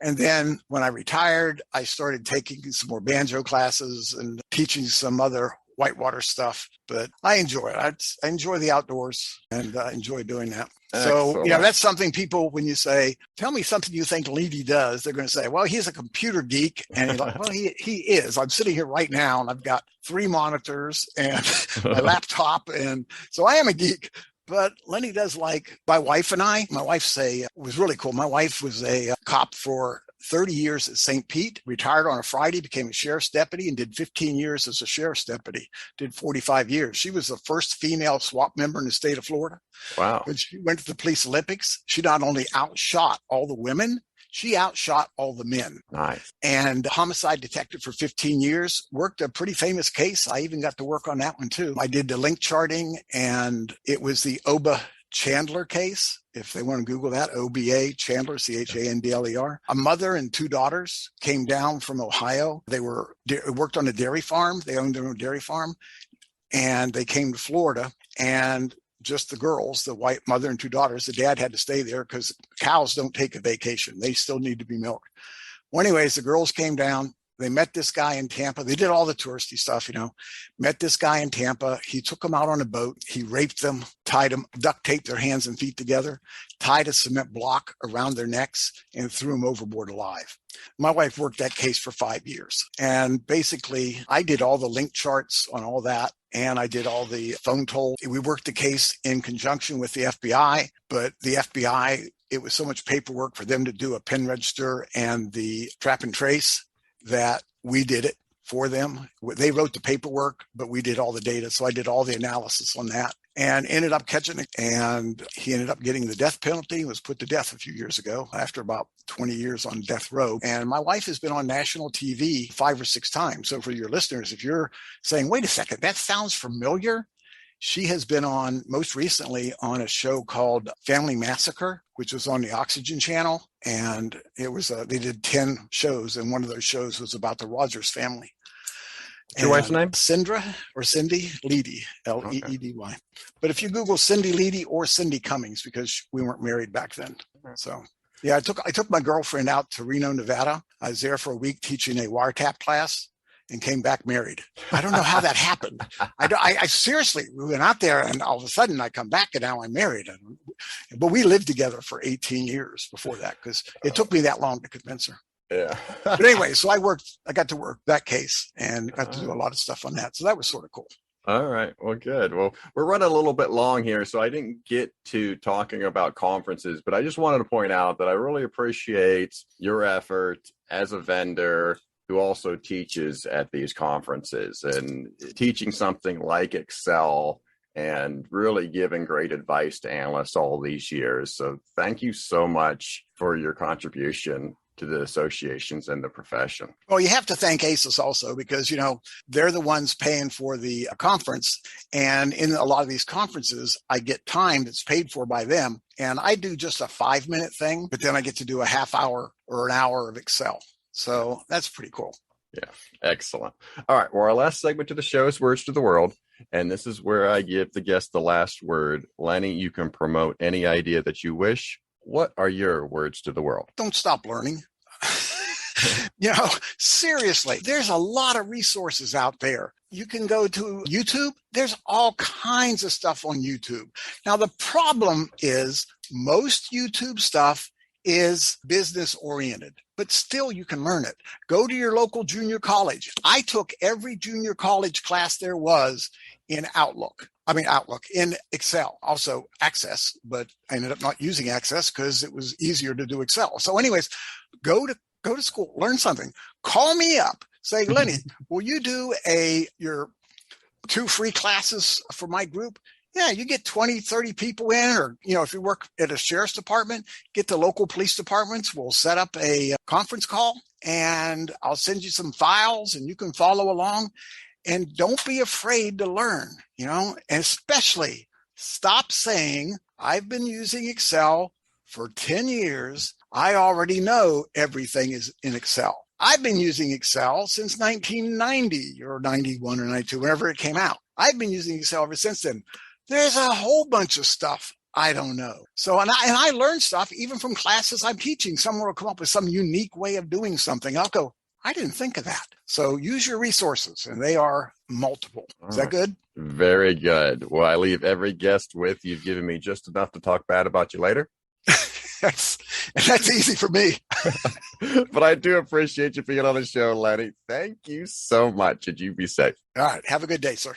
Speaker 3: And then when I retired, I started taking some more banjo classes and teaching some other whitewater stuff. But I enjoy it. I enjoy the outdoors, and I enjoy doing that.
Speaker 2: Excellent.
Speaker 3: So, that's something people, when you say, tell me something you think Leedy does, they're going to say, well, he's a computer geek. And you're like, well, he is. I'm sitting here right now, and I've got 3 monitors and my laptop. And so I am a geek. But Lenny does like my wife and I. My wife was really cool. My wife was a cop for 30 years at St. Pete, retired on a Friday, became a sheriff's deputy, and did 15 years as a sheriff's deputy, did 45 years. She was the first female SWAT member in the state of Florida.
Speaker 2: Wow.
Speaker 3: When she went to the police Olympics, she not only outshot all the women, she outshot all the men.
Speaker 2: Nice.
Speaker 3: And homicide detective for 15 years, worked a pretty famous case. I even got to work on that one too. I did the link charting, and it was the Oba Chandler case. If they want to Google that, OBA Chandler, Chandler. A mother and 2 daughters came down from Ohio. They worked on a dairy farm. They owned their own dairy farm. and they came to Florida, and just the girls, the white mother and two daughters. The dad had to stay there because cows don't take a vacation. They still need to be milked. Well, anyways, the girls came down. They met this guy in Tampa. They did all the touristy stuff, met this guy in Tampa. He took them out on a boat. He raped them, tied them, duct taped their hands and feet together, tied a cement block around their necks, and threw them overboard alive. My wife worked that case for 5 years. And basically, I did all the link charts on all that. And I did all the phone toll. We worked the case in conjunction with the FBI, but the FBI, it was so much paperwork for them to do a pen register and the trap and trace that we did it for them. They wrote the paperwork, but we did all the data. So I did all the analysis on that and ended up catching it. And he ended up getting the death penalty. He was put to death a few years ago after about 20 years on death row. And my wife has been on national TV 5 or 6 times. So for your listeners, if you're saying, wait a second, that sounds familiar. She has been on, most recently, on a show called Family Massacre, which was on the Oxygen Channel. And it was, they did 10 shows. And one of those shows was about the Rogers family.
Speaker 2: Your wife's name?
Speaker 3: Cindy Leedy, Leedy. But if you Google Cindy Leedy or Cindy Cummings, because we weren't married back then. So yeah, I took my girlfriend out to Reno, Nevada. I was there for a week teaching a wiretap class and came back married. I don't know how that happened. I seriously, we went out there and all of a sudden I come back and now I'm married. But we lived together for 18 years before that because it took me that long to convince her.
Speaker 2: Yeah.
Speaker 3: But anyway, so I got to work that case and got to do a lot of stuff on that. So that was sort of cool.
Speaker 2: All right. Well, good. Well, we're running a little bit long here, so I didn't get to talking about conferences, but I just wanted to point out that I really appreciate your effort as a vendor who also teaches at these conferences and teaching something like Excel and really giving great advice to analysts all these years. So thank you so much for your contribution to the associations and the profession.
Speaker 3: Well, you have to thank ACISS also because, they're the ones paying for the conference. And in a lot of these conferences, I get time that's paid for by them. And I do just a 5-minute thing, but then I get to do a half hour or an hour of Excel. So that's pretty cool.
Speaker 2: Yeah, excellent. All right. Well, our last segment to the show is Words to the World. And this is where I give the guest the last word. Lenny, you can promote any idea that you wish. What are your words to the world?
Speaker 3: Don't stop learning. Seriously, there's a lot of resources out there. You can go to YouTube. There's all kinds of stuff on YouTube. Now, the problem is most YouTube stuff is business oriented, but still you can learn it. Go to your local junior college. I took every junior college class there was in Outlook, in Excel, also Access, but I ended up not using Access because it was easier to do Excel. So anyways, go to school, learn something, call me up, say, Lenny, will you do your 2 free classes for my group? Yeah, you get 20, 30 people in, or, if you work at a sheriff's department, get the local police departments. We'll set up a conference call and I'll send you some files and you can follow along. And don't be afraid to learn, and especially stop saying, I've been using Excel for 10 years. I already know everything is in Excel. I've been using Excel since 1990 or 91 or 92, whenever it came out. I've been using Excel ever since then. There's a whole bunch of stuff I don't know. So, and I learn stuff even from classes I'm teaching. Someone will come up with some unique way of doing something. I'll go, I didn't think of that. So use your resources, and they are multiple. Is that good?
Speaker 2: Very good. Well, I leave every guest with you've given me just enough to talk bad about you later.
Speaker 3: That's easy for me.
Speaker 2: But I do appreciate you being on the show, Lenny. Thank you so much, and you be safe.
Speaker 3: All right. Have a good day, sir.